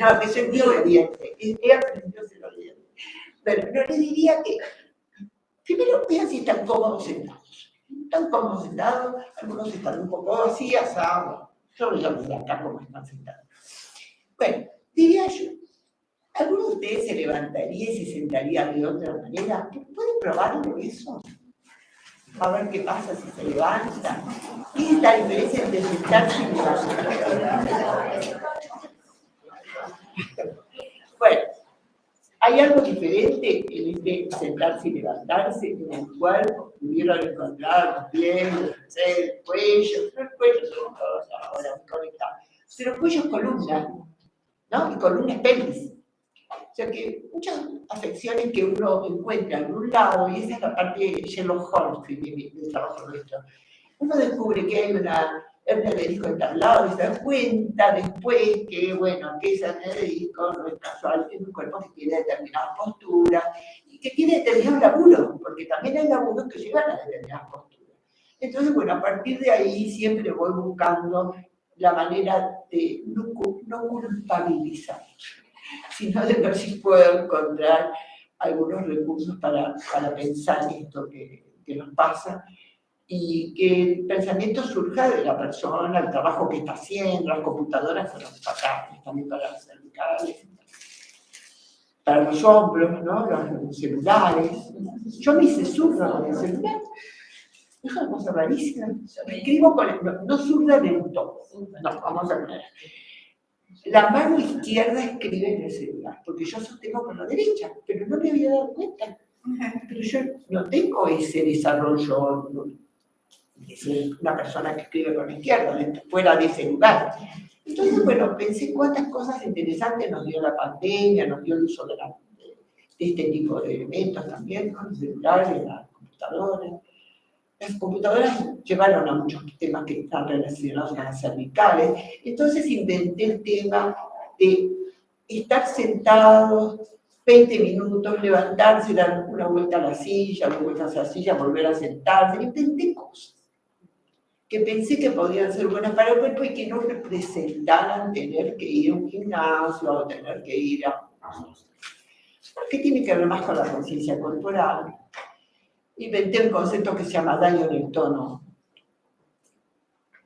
No, que soy muy obediente. He aprendido a ser obediente. Bueno, no les diría que primero vean si están cómodos sentados. Están cómodos sentados, algunos están un poco así, asados. Yo voy a ver acá cómo están sentados. Bueno, diría yo, ¿alguno de ustedes se levantaría y se sentaría de otra manera? ¿Pueden probarlo eso? A ver qué pasa si se levanta. ¿Qué es la diferencia entre sentarse y levantarse? Bueno, hay algo diferente entre sentarse y levantarse en el cuerpo. Pudieron encontrar los pies, el cuello. Los cuellos son todos ahora conectados. Pero el cuello es columna, ¿no? Y columna es pelvis. O sea que muchas afecciones que uno encuentra en un lado, y esa es la parte de Sherlock Holmes del trabajo nuestro, uno descubre que hay una hernia de disco entablado y se da cuenta después que, bueno, que esa hernia de disco no es casual, es un cuerpo que tiene determinadas posturas y que tiene determinados laburos, porque también hay laburos que llevan a determinadas posturas. Entonces, bueno, a partir de ahí siempre voy buscando la manera de no culpabilizar, sino de ver si puedo encontrar algunos recursos para pensar esto que nos pasa y que el pensamiento surja de la persona, el trabajo que está haciendo. Las computadoras fueron fatables también para las cervicales, para los hombros, ¿no? Los celulares. Yo me hice zurda con el celular. Es una cosa rarísima. Escribo con no zurda del todo. No, vamos a ver. La mano izquierda escribe en el celular, porque yo sostengo con la derecha, pero no me había dado cuenta. Pero yo no tengo ese desarrollo de ser una persona que escribe con la izquierda, fuera de ese lugar. Entonces, bueno, pensé cuántas cosas interesantes nos dio la pandemia, nos dio el uso de este tipo de elementos también, ¿no? Los celulares, las computadoras. Las computadoras llevaron a muchos temas que están relacionados con las cervicales. Entonces inventé el tema de estar sentados 20 minutos, levantarse, dar una vuelta a la silla, dar vueltas a la silla, volver a sentarse. Inventé cosas que pensé que podían ser buenas para el cuerpo y que no representaran tener que ir a un gimnasio o tener que ir a... Porque tiene que ver más con la conciencia corporal. Inventé un concepto que se llama daño en el tono.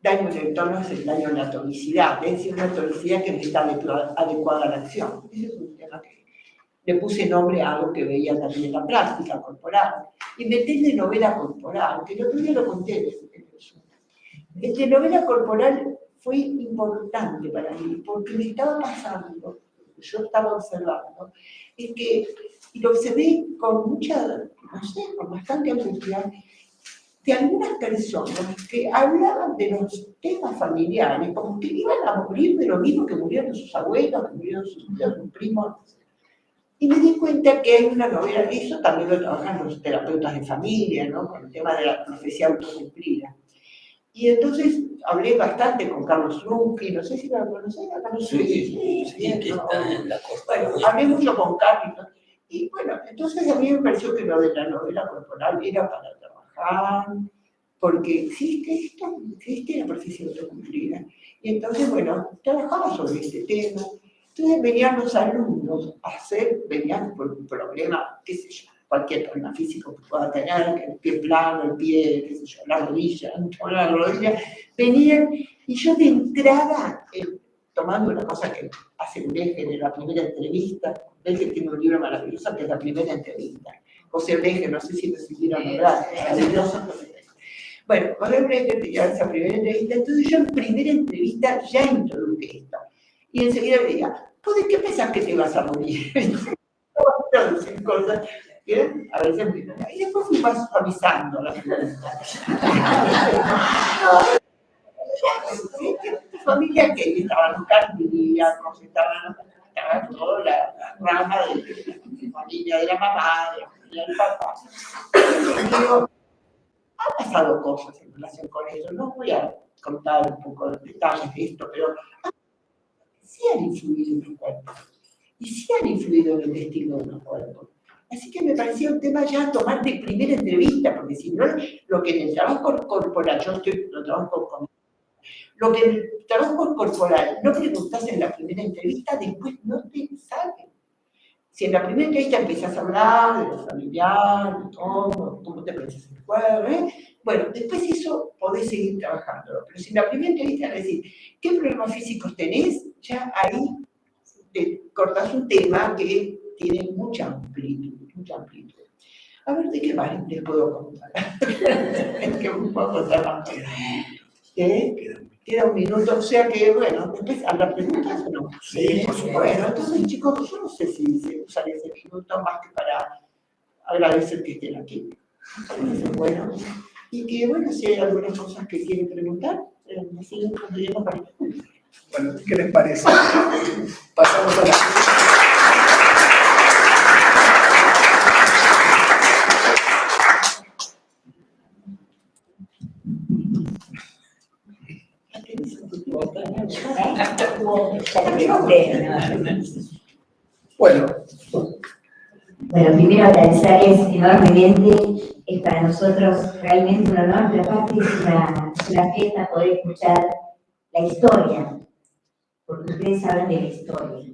Daño en el tono es el daño en la tonicidad, es decir, una tonicidad que no está adecuada a la acción. Ese es un tema que le puse nombre a algo que veía también en la práctica corporal. Inventé el de novela corporal, que el otro día lo conté en el Zoom. El de novela corporal fue importante para mí, porque me estaba pasando, yo estaba observando, es que, y lo observé con mucha, no sé, con bastante angustia, de algunas personas que hablaban de los temas familiares, como que iban a morir de lo mismo que murieron sus abuelos, que murieron sus tíos, sus primos. Y me di cuenta que hay una novela, eso también lo trabajan los terapeutas de familia, ¿no? Con el tema de la profecía autocumplida. Y entonces hablé bastante con Carlos Luqui, no sé si lo conocen, Carlos Luqui. Sí, que está en la costa. Bueno, hablé mucho con Carlos. Y bueno, entonces a mí me pareció que lo de la novela corporal era para trabajar, porque existe esto, existe la profecía autocumplida. Y entonces, bueno, trabajaba sobre este tema. Entonces venían los alumnos a hacer, venían por un problema, qué sé yo, cualquier problema físico que pueda tener, el pie plano, el pie, qué sé yo, la rodilla, venían y yo de entrada, tomando una cosa que aseguré en la primera entrevista, ves que tiene un libro maravilloso que es La Primera Entrevista. José Breje, no sé si lo siguieron nombrar, maravilloso. Bueno, José Breje tenía esa primera entrevista, entonces yo en primera entrevista ya introduje esto. Y enseguida me decía, ¿tú de qué pensás que te vas a morir? Decir cosas que a veces me iban. Y después fui más suavizando la pregunta. Familia que estaban cardíacos, estaban toda la rama de la familia de la mamá, de la familia del papá. Y digo, han pasado cosas en relación con eso, no voy a contar un poco los detalles de esto, pero sí han influido en los cuerpos, y sí han influido en el destino de los cuerpos. Así que me parecía un tema ya tomar de primera entrevista, porque si no, lo que en el trabajo corporal, lo trabajo con lo que en el trabajo corporal no preguntas en la primera entrevista, después no te sale. Si en la primera entrevista empiezas a hablar de lo familiar, de todo, cómo te pensás el cuerpo, bueno, después eso podés seguir trabajándolo. Pero si en la primera entrevista le decís, ¿qué problemas físicos tenés? Ya ahí te cortás un tema que tiene mucha amplitud, mucha amplitud. A ver, ¿de qué más les puedo contar? Es que me puedo contar más. Queda un minuto, o sea que, bueno, después habrá preguntas o no. Sí, por supuesto. Bueno, entonces, chicos, yo no sé si se usaría ese minuto más que para agradecer que estén aquí. Bueno, y que, bueno, si hay algunas cosas que quieren preguntar, me siguen consiguiendo para preguntar. Bueno, ¿qué les parece? Pasamos a la... Bueno, primero agradecerles enormemente, es para nosotros realmente un honor, pero aparte es una fiesta poder escuchar la historia, porque ustedes hablan de la historia.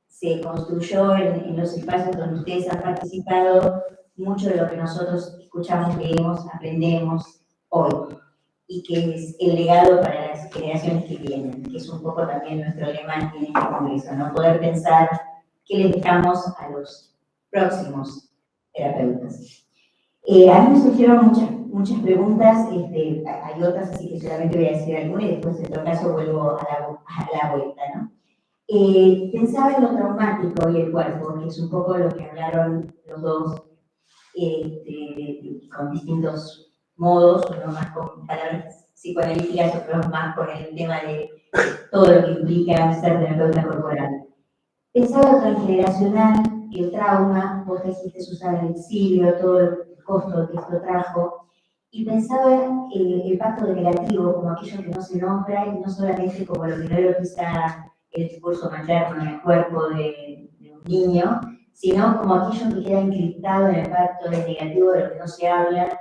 Se construyó en los espacios donde ustedes han participado mucho de lo que nosotros escuchamos, leemos, aprendemos hoy, y que es el legado para las generaciones que vienen, que es un poco también nuestro lema en este congreso, ¿no? Poder pensar qué les dejamos a los próximos terapeutas. A mí me surgieron muchas preguntas, hay otras, así que solamente voy a decir alguna y después en todo caso vuelvo a la vuelta, ¿no? Pensaba en lo traumático y el cuerpo, que es un poco lo que hablaron los dos, con distintos modos, uno más con palabras psicoanalíticas, otros más con el tema de todo lo que implica ser terapeuta corporal. Pensaba en lo transgeneracional, el trauma, vos dijiste, Susana, el exilio, todo el costo que esto trajo, y pensaba el pacto negativo como aquello que no se nombra, y no solamente como lo primero quizá el discurso materno en el cuerpo de un niño, sino como aquello que queda encriptado en el pacto negativo de lo que no se habla,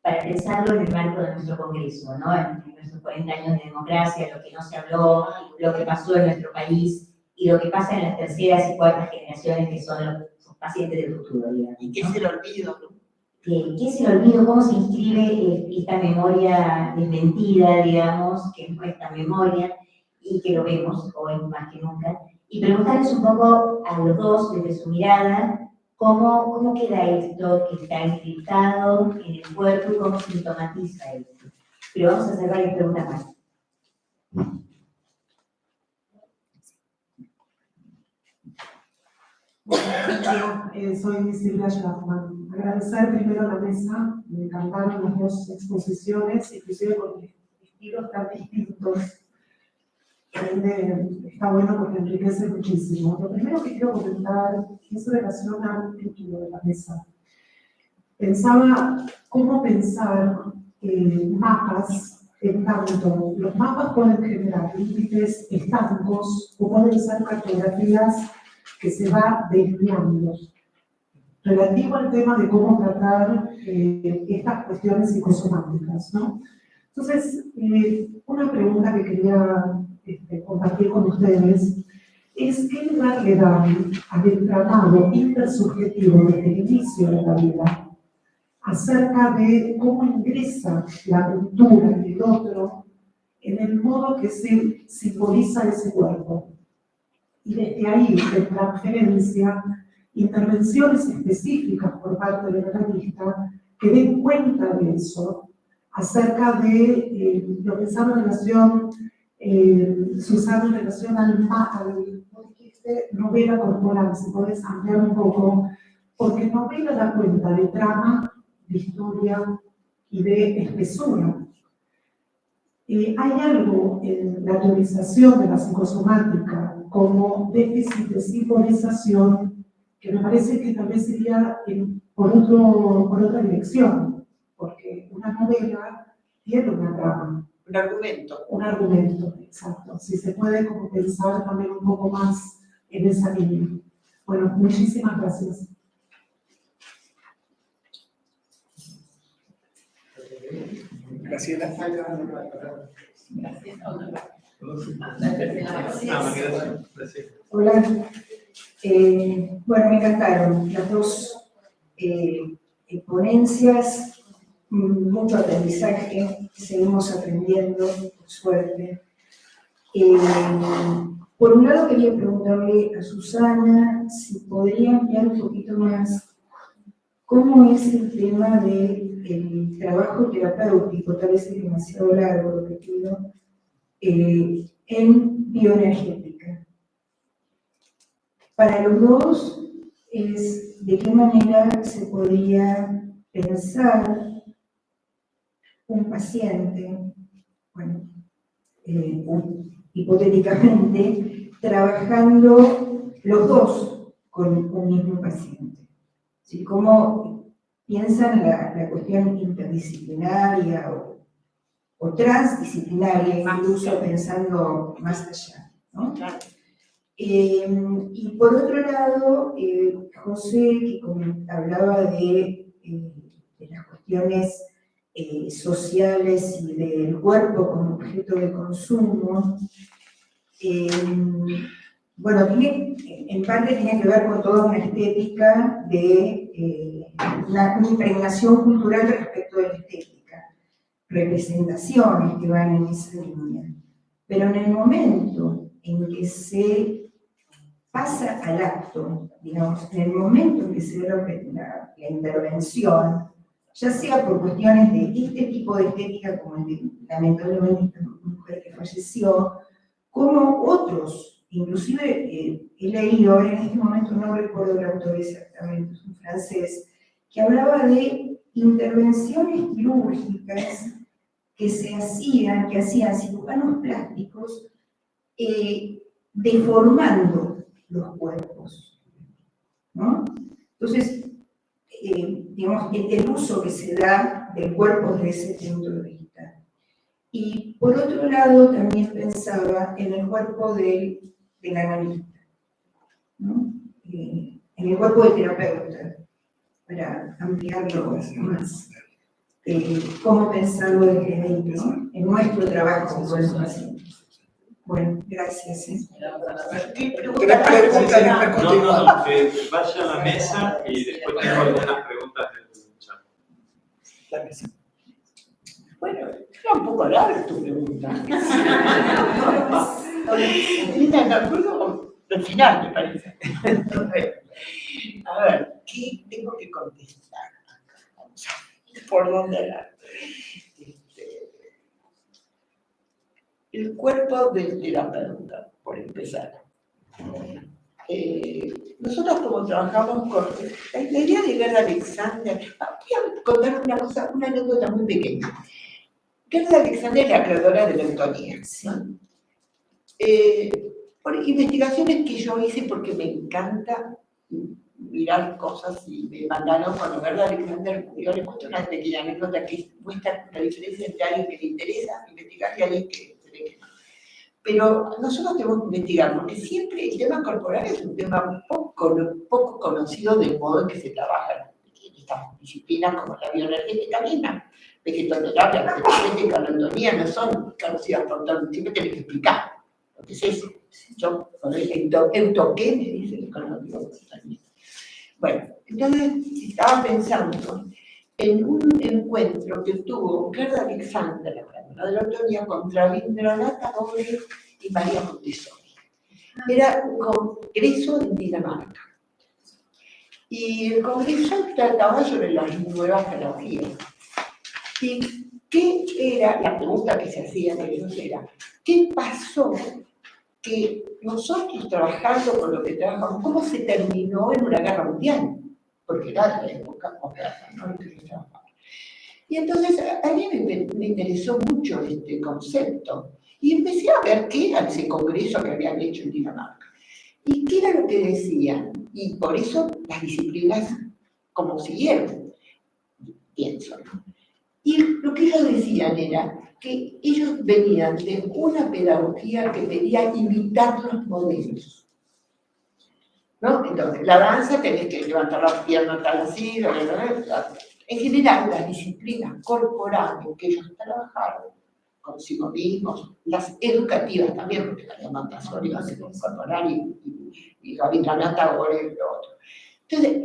para pensarlo en el marco de nuestro Congreso, ¿no? En nuestros 40 años de democracia, lo que no se habló, lo que pasó en nuestro país y lo que pasa en las terceras y cuartas generaciones que son los pacientes del futuro, digamos, ¿no? ¿Y qué es el olvido? ¿Qué es el olvido? ¿Cómo se inscribe esta memoria desmentida, digamos, que es nuestra memoria y que lo vemos hoy más que nunca? Y preguntarles un poco a los dos, desde su mirada, ¿cómo queda esto que está encriptado en el cuerpo y cómo sintomatiza esto? Pero vamos a hacer varias preguntas más. Soy Silvia Schlafman. Agradecer primero a la mesa, me encantaron las dos exposiciones, inclusive con estilos tan distintos. Está bueno porque enriquece muchísimo. Lo primero que quiero comentar es en relación al título de la mesa. Pensaba cómo pensar mapas en tanto. Los mapas pueden generar límites estáticos o pueden ser cartografías que se va desviando. Relativo al tema de cómo tratar estas cuestiones psicosomáticas, ¿no? Entonces, una pregunta que quería compartir con ustedes es qué lugar le dan al entramado intersubjetivo desde el inicio de la vida acerca de cómo ingresa la cultura del otro en el modo que se simboliza ese cuerpo. Y desde ahí, de transferencia, intervenciones específicas por parte del analista que den cuenta de eso, acerca de lo que está en relación, Susana, en relación al novela corporal, si podés ampliar un poco, porque novela da cuenta de trama, de historia y de espesura. Hay algo en la teorización de la psicosomática como déficit de simbolización que me parece que tal vez sería por otra dirección, porque una novela tiene una trama. Un argumento. Un argumento, exacto. Si se puede como pensar también un poco más en esa línea. Bueno, muchísimas gracias. Graciela. Hola. Bueno, me encantaron las dos ponencias, mucho aprendizaje, seguimos aprendiendo, por suerte. Por un lado quería preguntarle a Susana si podría ampliar un poquito más cómo es el tema del trabajo terapéutico, tal vez es demasiado largo lo que pido, en bioenergética. Para los dos es de qué manera se podría pensar un paciente, bueno, hipotéticamente, trabajando los dos con un mismo paciente. ¿Sí? ¿Cómo piensan la cuestión interdisciplinaria o transdisciplinaria, incluso pensando más allá, ¿no? Y por otro lado, José, que hablaba de las cuestiones sociales y del cuerpo como objeto de consumo, bueno, en parte tiene que ver con toda una estética de una impregnación cultural respecto de la estética, representaciones que van en esa línea. Pero en el momento en que se pasa al acto, digamos, en el momento en que se da la intervención, ya sea por cuestiones de este tipo de estética, como el de, lamentablemente, esta mujer que falleció, como otros, inclusive he leído, ahora en este momento no recuerdo el autor exactamente, es un francés, que hablaba de intervenciones quirúrgicas que hacían cirujanos plásticos, deformando los cuerpos, ¿no? Entonces, digamos, el uso que se da del cuerpo desde ese punto de vista. Y por otro lado, también pensaba en el cuerpo del analista, ¿no? En el cuerpo del terapeuta, para ampliarlo más. Cómo pensarlo desde ahí, ¿no? En nuestro trabajo con los pacientes. Bueno, gracias. ¿Qué Tres preguntas. No, que vaya a la mesa y después tengo algunas preguntas del chat. La mesa. Bueno, era un poco larga tu pregunta. Mira, me acuerdo del final, me parece. A ver, ¿qué tengo que contestar? Vamos a ver por dónde hablar. El cuerpo del terapeuta, por empezar. Nosotros como trabajamos con la idea de Gerda Alexander, voy a contar una anécdota muy pequeña. Gerda Alexander es la creadora de la eutonía, ¿no? Por investigaciones que yo hice porque me encanta mirar cosas y me mandaron cuando Gerda Alexander murió, les cuento una pequeña anécdota que muestra la diferencia entre alguien que le interesa investigar y alguien que se ve que no. Pero nosotros tenemos que investigar, porque siempre el tema corporal es un tema poco conocido del modo en que se trabaja en estas disciplinas como la bioenergética misma, vegetatoterapia, la energética, la anatomía, no son conocidas por todo, siempre tenés que explicar. lo que es eso. Yo, eutoqué, me dice el colombiano también. Bueno, entonces estaba pensando en un encuentro que tuvo Gerda Alexandra, la de la autoría, contra Rabindranath Tagore y María Montessori. Era un congreso en Dinamarca. Y el congreso trataba sobre las nuevas pedagogías. ¿Y qué era? La pregunta que se hacían ellos era, ¿qué pasó que nosotros trabajando con lo que trabajamos, cómo se terminó en una guerra mundial? Porque era la época moderna, ¿no? Lo que se trabajaba. Y entonces a mí me interesó mucho este concepto. Y empecé a ver qué era ese congreso que habían hecho en Dinamarca. ¿Y qué era lo que decían? Y por eso las disciplinas como siguieron, pienso, ¿no? Y lo que ellos decían era que ellos venían de una pedagogía que pedía imitar los modelos, ¿no? Entonces, la danza tenés que levantar las piernas tal así, en general las disciplinas corporales que ellos trabajaron consigo mismos, las educativas también, porque la Montessori iba a ser corporal y Rabindranath Tagore y lo otro. Entonces,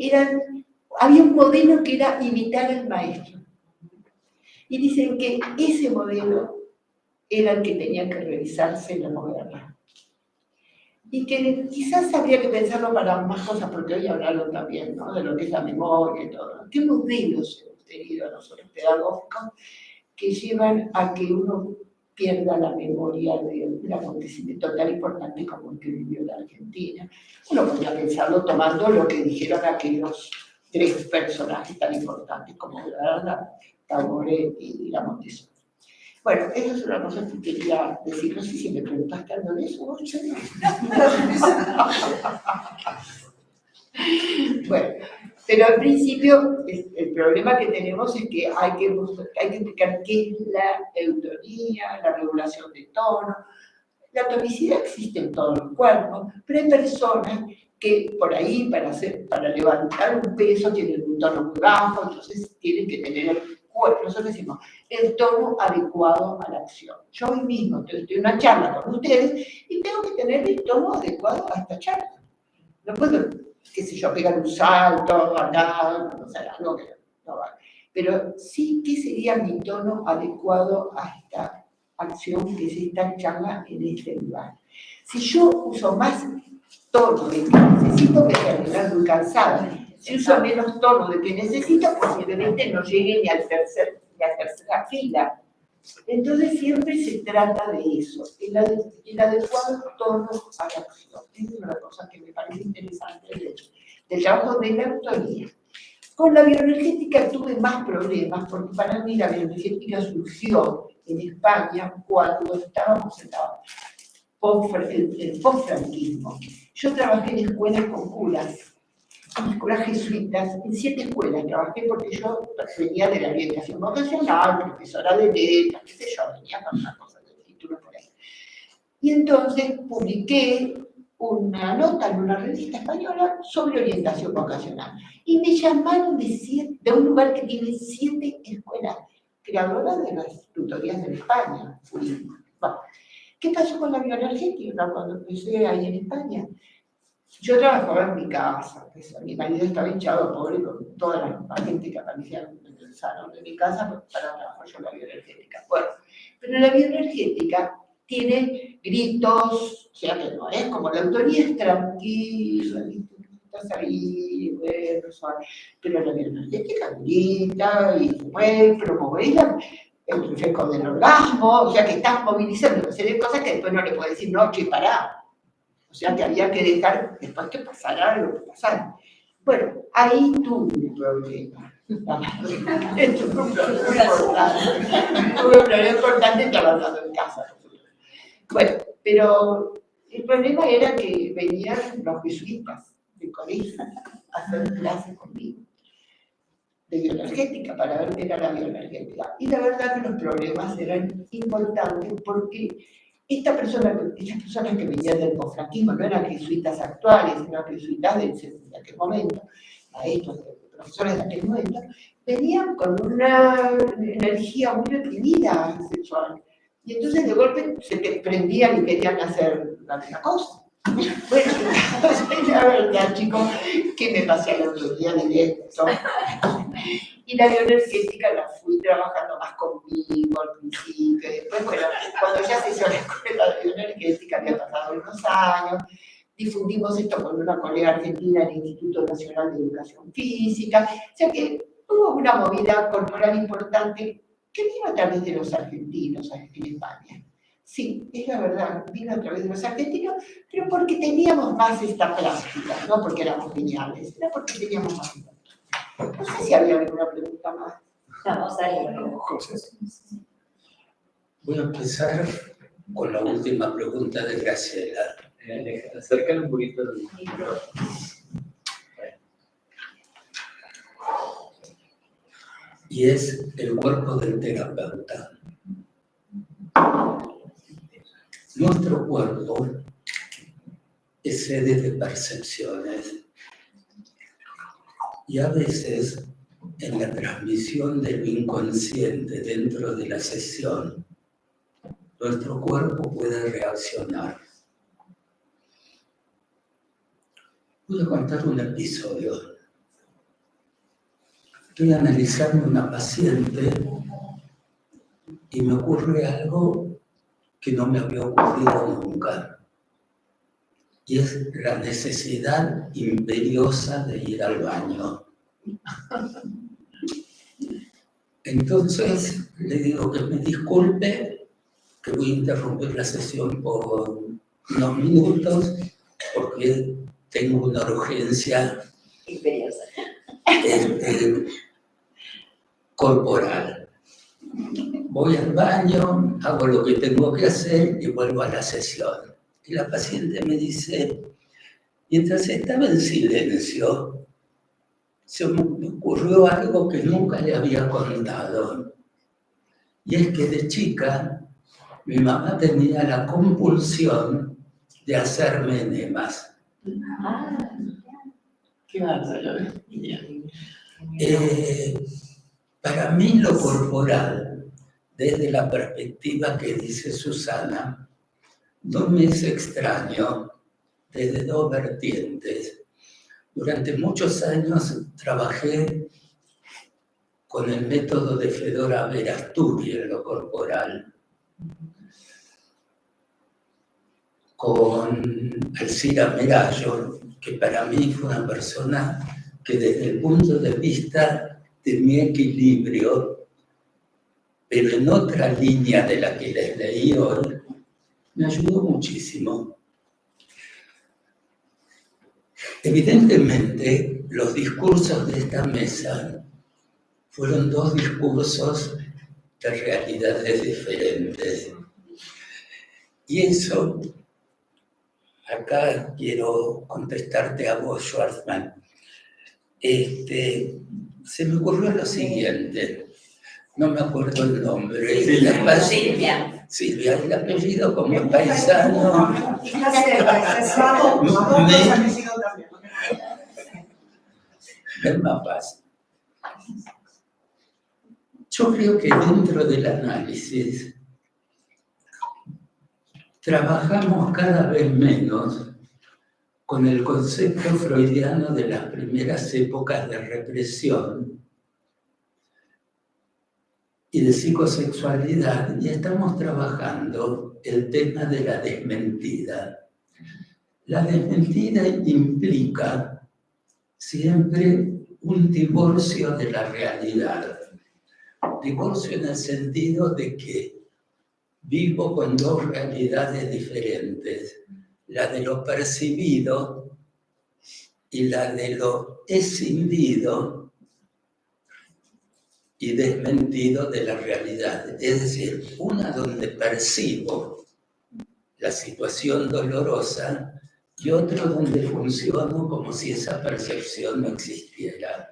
había un modelo que era imitar al maestro. Y dicen que ese modelo era el que tenía que revisarse en la moderna. Y que quizás habría que pensarlo para más cosas, porque hoy hablaron también, ¿no?, de lo que es la memoria y todo. ¿Qué modelos hemos tenido nosotros pedagógicos que llevan a que uno pierda la memoria de un acontecimiento tan importante como el que vivió la Argentina? Uno podría pensarlo tomando lo que dijeron aquellos tres personajes tan importantes como Tagore y la Montessori. Bueno, eso es una cosa que quería decir. No sé si me preguntaste algo de eso. Bueno, pero al principio el problema que tenemos es que hay que explicar qué es la eutonía, la regulación de tono. La tonicidad existe en todos los cuerpos, pero hay personas que por ahí para levantar un peso tienen un tono muy bajo, entonces tienen que tener el cuerpo, nosotros decimos, el tono adecuado a la acción. Yo hoy mismo estoy en una charla con ustedes y tengo que tener el tono adecuado a esta charla. No puedo, qué sé yo, pegar un salto, andar, no sé, algo que no va. Pero sí, ¿qué sería mi tono adecuado a esta acción que es esta charla en este lugar? Si yo uso más tono de que necesito, me terminar muy cansada. Si uso menos tono de que necesito, posiblemente no llegue ni a la tercera fila. Entonces siempre se trata de eso, el adecuado tono a la acción. Esa es una cosa que me parece interesante del trabajo de la autoría. Con la bioenergética tuve más problemas, porque para mí la bioenergética surgió en España cuando estábamos en el post-franquismo. Yo trabajé en escuelas con curas, en escuelas jesuitas, en 7 escuelas trabajé porque yo venía de la orientación vocacional, profesora de letras, qué sé yo, venía con una cosa de título por ahí. Y entonces publiqué una nota en una revista española sobre orientación vocacional. Y me llamaron de un lugar que tiene 7 escuelas, creadoras de las tutorías de España. Bueno, ¿qué pasó con la bioenergética cuando empecé ahí en España? Yo trabajaba en mi casa, mi marido estaba hinchado pobre con toda la gente que aparecía en el salón de mi casa para trabajar yo en la bioenergética. Bueno, pero la bioenergética tiene gritos, o sea que no es como la autoría es tranquila, estás ahí, bueno, suave, pero la bioenergética grita y se mueve, promueve el reflejo del orgasmo, o sea que estás movilizando una serie de cosas que después no le puedes decir, no, che, pará. O sea que había que dejar después que pasara lo que pasara. Bueno, ahí tuve un problema. Tuve un problema importante trabajando en casa. Bueno, pero el problema era que venían los jesuitas de colegio a hacer clases conmigo de bioenergética, para ver qué era la bioenergética. Y la verdad que los problemas eran importantes porque estas personas que venían del posfranquismo no eran jesuitas actuales, eran jesuitas de aquel momento, maestros, profesores de aquel momento, venían con una energía muy reprimida sexual, Y entonces de golpe se te prendían y querían hacer la misma cosa. Bueno, entonces la verdad, chicos, que me pasé el otro día directo. Y la bioenergética la fui trabajando más conmigo al principio. Después, bueno, cuando ya se hizo la escuela de bioenergética, había pasado unos años, difundimos esto con una colega argentina del Instituto Nacional de Educación Física. O sea que hubo una movida corporal importante que vino a través de los argentinos en España. Sí, es la verdad, vino a través de los argentinos, pero porque teníamos más esta práctica, no porque éramos geniales, era porque teníamos más esta práctica. No sé si había alguna pregunta más. Vamos a ir. José. Voy a empezar con la última pregunta de Graciela. Acércale un poquito el micrófono. Y es el cuerpo del terapeuta. Nuestro cuerpo es sede de percepciones y a veces en la transmisión de lo inconsciente dentro de la sesión, nuestro cuerpo puede reaccionar. Voy a contar un episodio. Estoy analizando una paciente y me ocurre algo que no me había ocurrido nunca. Y es la necesidad imperiosa de ir al baño. Entonces le digo que me disculpe, que voy a interrumpir la sesión por unos minutos, porque tengo una urgencia Imperiosa. Corporal. Voy al baño, hago lo que tengo que hacer y vuelvo a la sesión. Y la paciente me dice, mientras estaba en silencio, se me ocurrió algo que nunca le había contado. Y es que de chica, mi mamá tenía la compulsión de hacerme enemas. Qué bárbaro. Para mí lo corporal, desde la perspectiva que dice Susana, no me es extraño desde dos vertientes. Durante muchos años trabajé con el método de Fedora Verasturi en lo corporal, con Alcira Merallo, que para mí fue una persona que desde el punto de vista de mi equilibrio, pero en otra línea de la que les leí hoy, me ayudó muchísimo. Evidentemente, los discursos de esta mesa fueron dos discursos de realidades diferentes. Y eso, acá quiero contestarte a vos, Schwarzman. Se me ocurrió lo siguiente, no me acuerdo el nombre. Silvia. Silvia, el apellido como paisano. Está cerca, Es más fácil. Yo creo que dentro del análisis trabajamos cada vez menos con el concepto freudiano de las primeras épocas de represión y de psicosexualidad, y estamos trabajando el tema de la desmentida. La desmentida implica siempre un divorcio de la realidad. Divorcio en el sentido de que vivo con dos realidades diferentes, la de lo percibido y la de lo escindido y desmentido de la realidad. Es decir, una donde percibo la situación dolorosa y otra donde funciono como si esa percepción no existiera.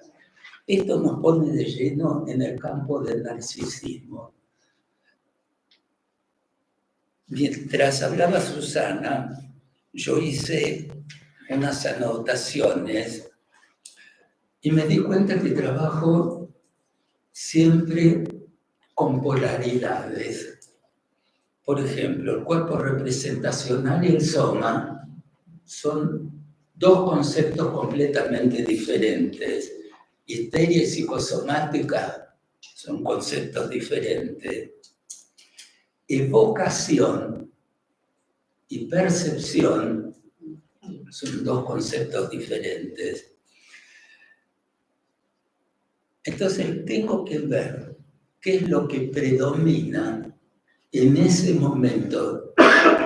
Esto nos pone de lleno en el campo del narcisismo. Mientras hablaba Susana, yo hice unas anotaciones y me di cuenta que trabajo siempre con polaridades. Por ejemplo, el cuerpo representacional y el soma son dos conceptos completamente diferentes. Histeria y psicosomática son conceptos diferentes. Evocación y percepción son dos conceptos diferentes. Entonces tengo que ver qué es lo que predomina en ese momento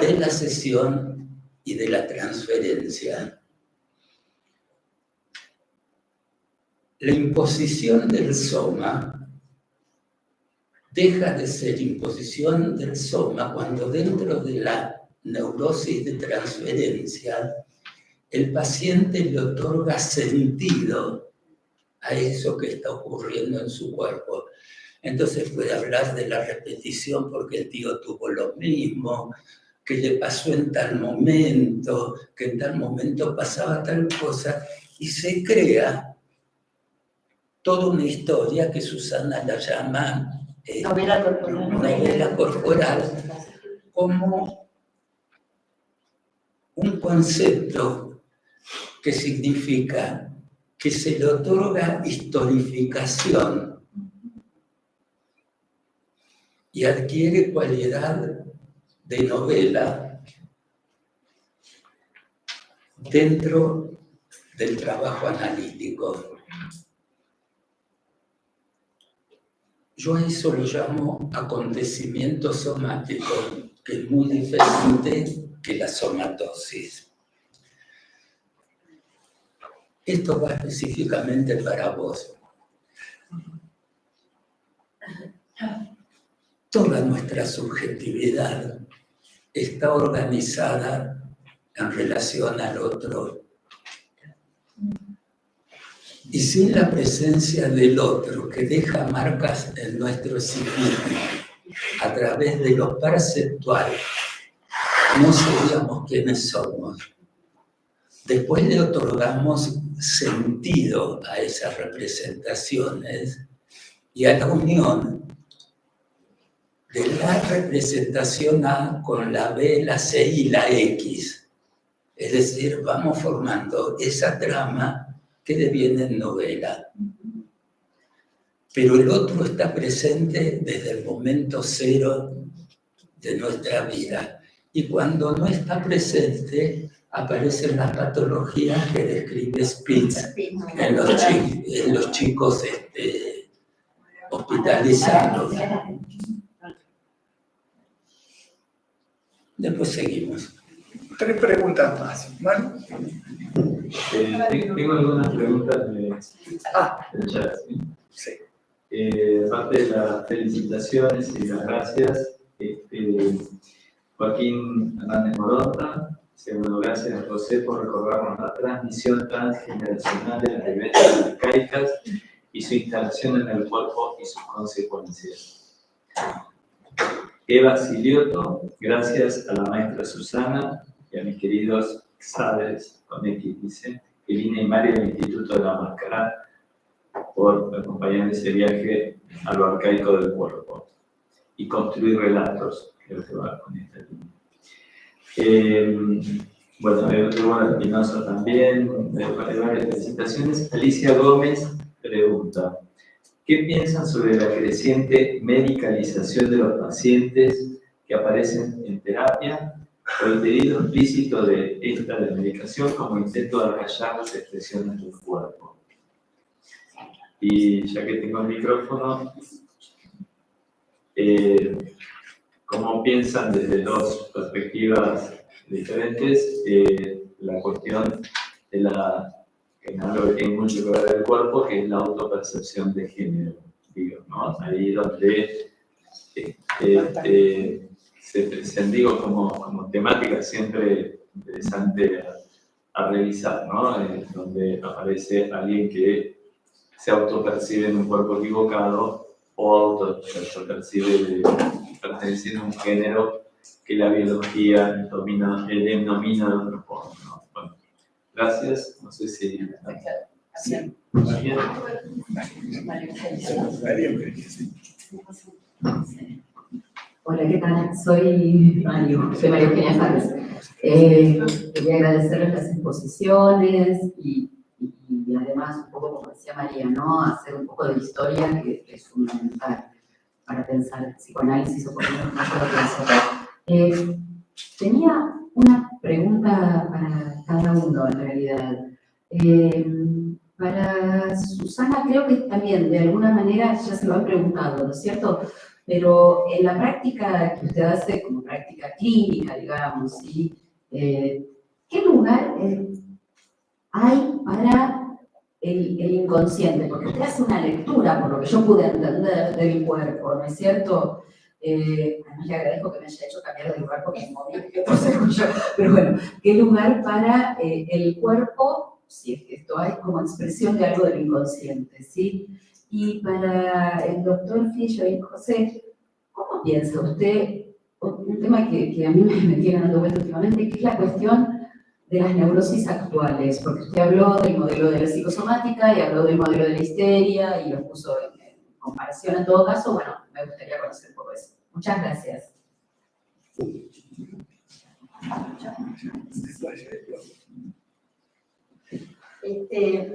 de la sesión y de la transferencia. La imposición del soma deja de ser imposición del soma cuando dentro de la neurosis de transferencia el paciente le otorga sentido a eso que está ocurriendo en su cuerpo. Entonces puede hablar de la repetición porque el tío tuvo lo mismo, que le pasó en tal momento, que en tal momento pasaba tal cosa, y se crea toda una historia que Susana la llama novela corporal, como un concepto que significa que se le otorga historificación y adquiere cualidad de novela dentro del trabajo analítico. Yo a eso lo llamo acontecimiento somático, que es muy diferente que la somatosis. Esto va específicamente para vos. Toda nuestra subjetividad está organizada en relación al otro. Y sin la presencia del otro, que deja marcas en nuestro psiquismo a través de lo perceptual, no seríamos quienes somos. Después le otorgamos sentido a esas representaciones y a la unión de la representación A con la B, la C y la X. Es decir, vamos formando esa trama que deviene en novela. Pero el otro está presente desde el momento cero de nuestra vida. Y cuando no está presente, aparecen las patologías que describe Spitz en los chicos hospitalizados. Después seguimos. 3 preguntas más. Bueno. Tengo algunas preguntas del chat. Sí. Aparte de las felicitaciones y las gracias, Joaquín Hernández Moronta, bueno, gracias José por recordarnos la transmisión transgeneracional de las vivencias arcaicas y su instalación en el cuerpo y sus consecuencias. Eva Silioto, gracias a la maestra Susana y a mis queridos Xades, con X dice, Elina y Mario del Instituto de la Máscara, por acompañar ese viaje a lo arcaico del cuerpo y construir relatos, creo que va con esta línea. Bueno, Eduardo Espinosa también, varias felicitaciones. Alicia Gómez pregunta, ¿qué piensan sobre la creciente medicalización de los pacientes que aparecen en terapia o el pedido explícito de esta de medicación como intento de acallar las expresiones del cuerpo? Y ya que tengo el micrófono, ¿cómo piensan desde dos perspectivas diferentes la cuestión de la, que no lo que tiene mucho que ver el cuerpo, que es la autopercepción de género, digo, ¿no? Ahí donde se presenta, digo, como temática siempre interesante a revisar, ¿no? Donde aparece alguien que se autopercibe en un cuerpo equivocado o autopercibe de pertenecer a un género que la biología denomina de otro modo, ¿no? Bueno, gracias. No sé si... Sí. María. Hola, Hola, ¿qué tal? Soy María Eugenia Fares. Quería agradecerles las exposiciones y además, un poco como decía María, ¿no? Hacer un poco de historia que es fundamental para pensar el psicoanálisis o poner un poco de pensar. Tenía una pregunta para cada uno, en realidad. Para Susana, creo que también, de alguna manera, ya se lo han preguntado, ¿no es cierto? Pero en la práctica que usted hace, como práctica clínica, digamos, ¿sí? ¿Qué lugar hay para el inconsciente? Porque usted hace una lectura, por lo que yo pude entender, del cuerpo, ¿no es cierto? Además le agradezco que me haya hecho cambiar de lugar porque me moví, pero bueno, ¿qué lugar para el cuerpo, si es que esto hay, como expresión de algo del inconsciente, ¿sí? Y para el doctor Fillo y José, ¿cómo piensa usted, un tema que a mí me tiene dando vuelta últimamente, que es la cuestión de las neurosis actuales? Porque usted habló del modelo de la psicosomática y habló del modelo de la histeria y lo puso en comparación en todo caso. Bueno, me gustaría conocer un poco eso. Muchas gracias.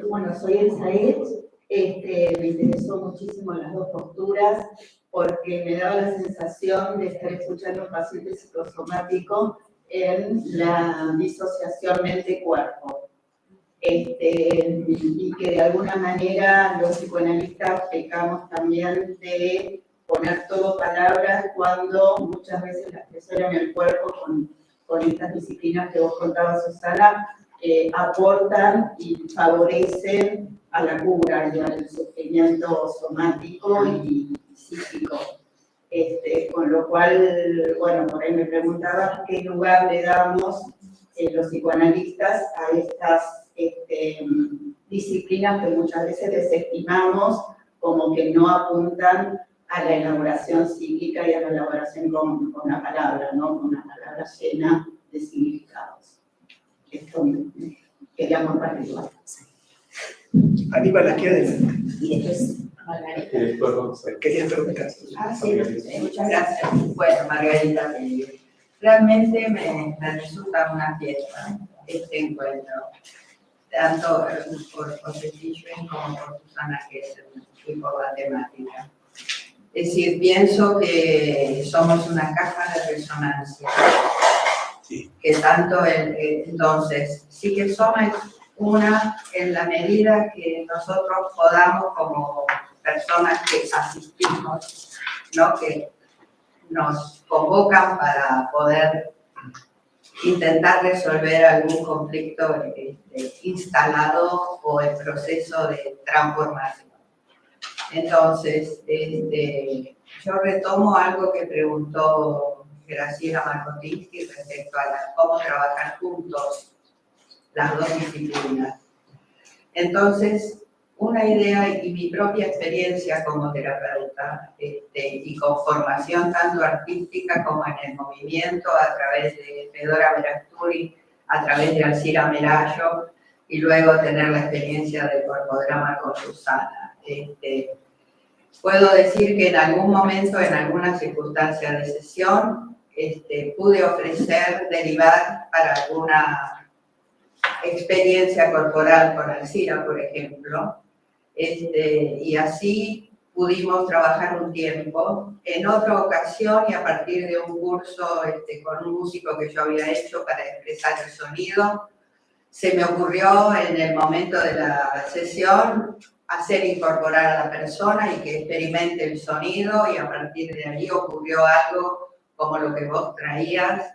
Bueno, soy Elsaed. Me interesó muchísimo las dos posturas porque me daba la sensación de estar escuchando a un paciente psicosomático en la disociación mente-cuerpo. Y que de alguna manera los psicoanalistas pecamos también de poner todo palabras cuando muchas veces la expresión en el cuerpo con estas disciplinas que vos contabas, Susana, aportan y favorecen a la cura y al sufrimiento somático y psíquico. Con lo cual, bueno, por ahí me preguntaba qué lugar le damos los psicoanalistas a estas disciplinas que muchas veces desestimamos como que no apuntan a la elaboración psíquica y a la elaboración con la palabra, ¿no? Con una palabra llena de significados. Esto quería compartirlo. Aníbal, aquí adelante. Y después, Margarita. Quería preguntar. Sí, muchas gracias. Bueno, Margarita, realmente me resulta una fiesta este encuentro, tanto por José Tischwin como por Susana Gesell y por la temática. Es decir, pienso que somos una caja de resonancia, que tanto entonces sí que somos una en la medida que nosotros podamos como personas que asistimos, ¿no? Que nos convocan para poder intentar resolver algún conflicto instalado o en proceso de transformación. Entonces, yo retomo algo que preguntó Graciela Markotinsky respecto a cómo trabajar juntos las dos disciplinas. Entonces, una idea y mi propia experiencia como terapeuta y con formación tanto artística como en el movimiento a través de Fedora Veracturi, a través de Alcira Melayo y luego tener la experiencia del corpodrama con Susana. Puedo decir que en algún momento, en alguna circunstancia de sesión, pude ofrecer, derivar para alguna experiencia corporal con Alcira, por ejemplo, y así pudimos trabajar un tiempo. En otra ocasión, y a partir de un curso con un músico que yo había hecho para expresar el sonido, se me ocurrió en el momento de la sesión hacer incorporar a la persona y que experimente el sonido, y a partir de ahí ocurrió algo como lo que vos traías.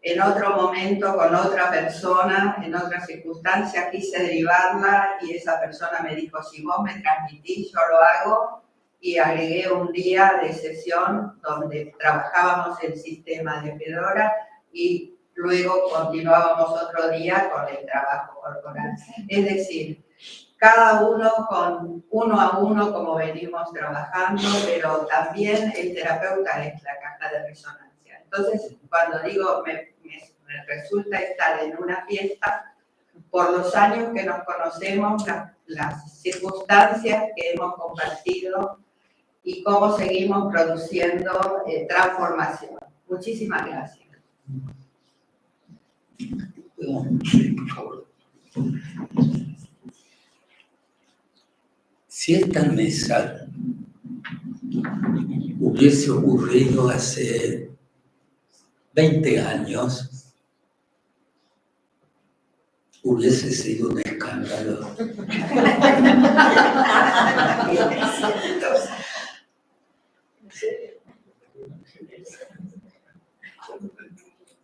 En otro momento, con otra persona, en otra circunstancia, quise derivarla y esa persona me dijo, si vos me transmitís, yo lo hago, y agregué un día de sesión donde trabajábamos el sistema de Fedora y luego continuábamos otro día con el trabajo corporal. Es decir, cada uno con uno a uno como venimos trabajando, pero también el terapeuta es la caja de resonancia. Entonces, cuando digo me resulta estar en una fiesta, por los años que nos conocemos, las circunstancias que hemos compartido y cómo seguimos produciendo transformación. Muchísimas gracias. Sí, por favor. Si esta mesa hubiese ocurrido hace 20 años, hubiese sido un escándalo.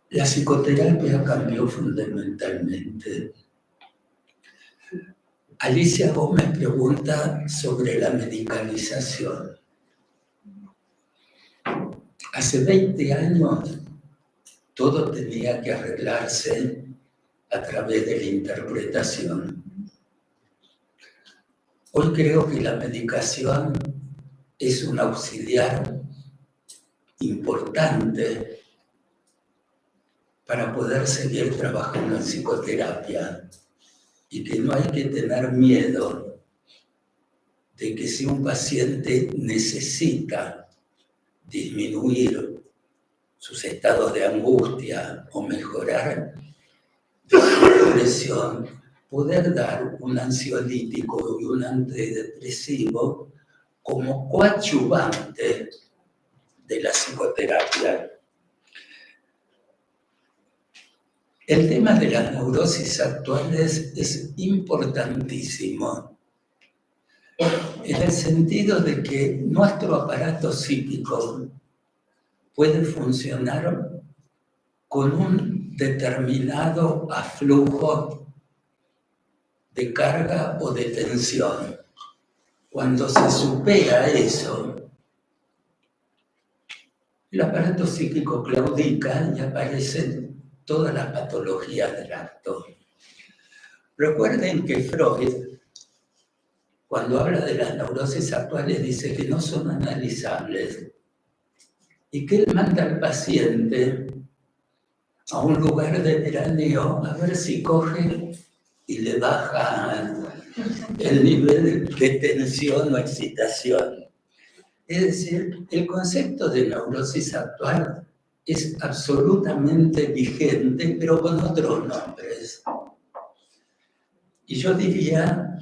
La psicoterapia cambió fundamentalmente. Alicia Gómez pregunta sobre la medicalización. Hace 20 años todo tenía que arreglarse a través de la interpretación. Hoy creo que la medicación es un auxiliar importante para poder seguir trabajando en psicoterapia y que no hay que tener miedo de que si un paciente necesita disminuir sus estados de angustia o mejorar de su depresión, poder dar un ansiolítico y un antidepresivo como coadyuvante de la psicoterapia. El tema de las neurosis actuales es importantísimo, en el sentido de que nuestro aparato psíquico puede funcionar con un determinado aflujo de carga o de tensión. Cuando se supera eso, el aparato psíquico claudica y aparecen todas las patologías del acto. Recuerden que Freud, cuando habla de las neurosis actuales, dice que no son analizables y que él manda al paciente a un lugar de veraneo a ver si coge y le baja el nivel de tensión o excitación. Es decir, el concepto de neurosis actual es absolutamente vigente, pero con otros nombres. Y yo diría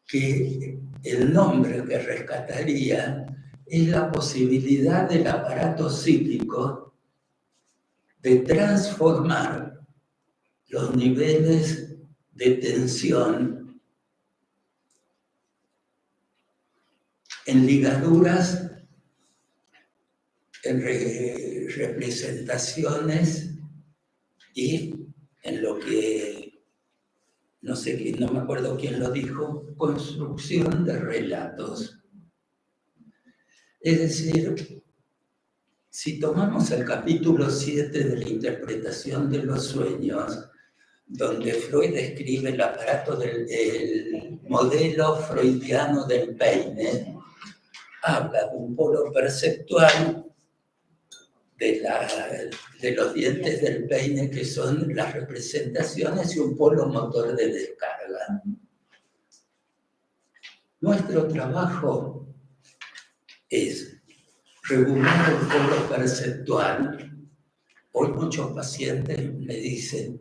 que el nombre que rescataría es la posibilidad del aparato psíquico de transformar los niveles de tensión en ligaduras, en representaciones y en lo que, no sé, no me acuerdo quién lo dijo, construcción de relatos. Es decir, si tomamos el capítulo 7 de la interpretación de los sueños, donde Freud describe el aparato del modelo freudiano del peine, habla de un polo perceptual de los dientes del peine, que son las representaciones, y un polo motor de descarga. Nuestro trabajo es regular el polo perceptual. Hoy muchos pacientes me dicen,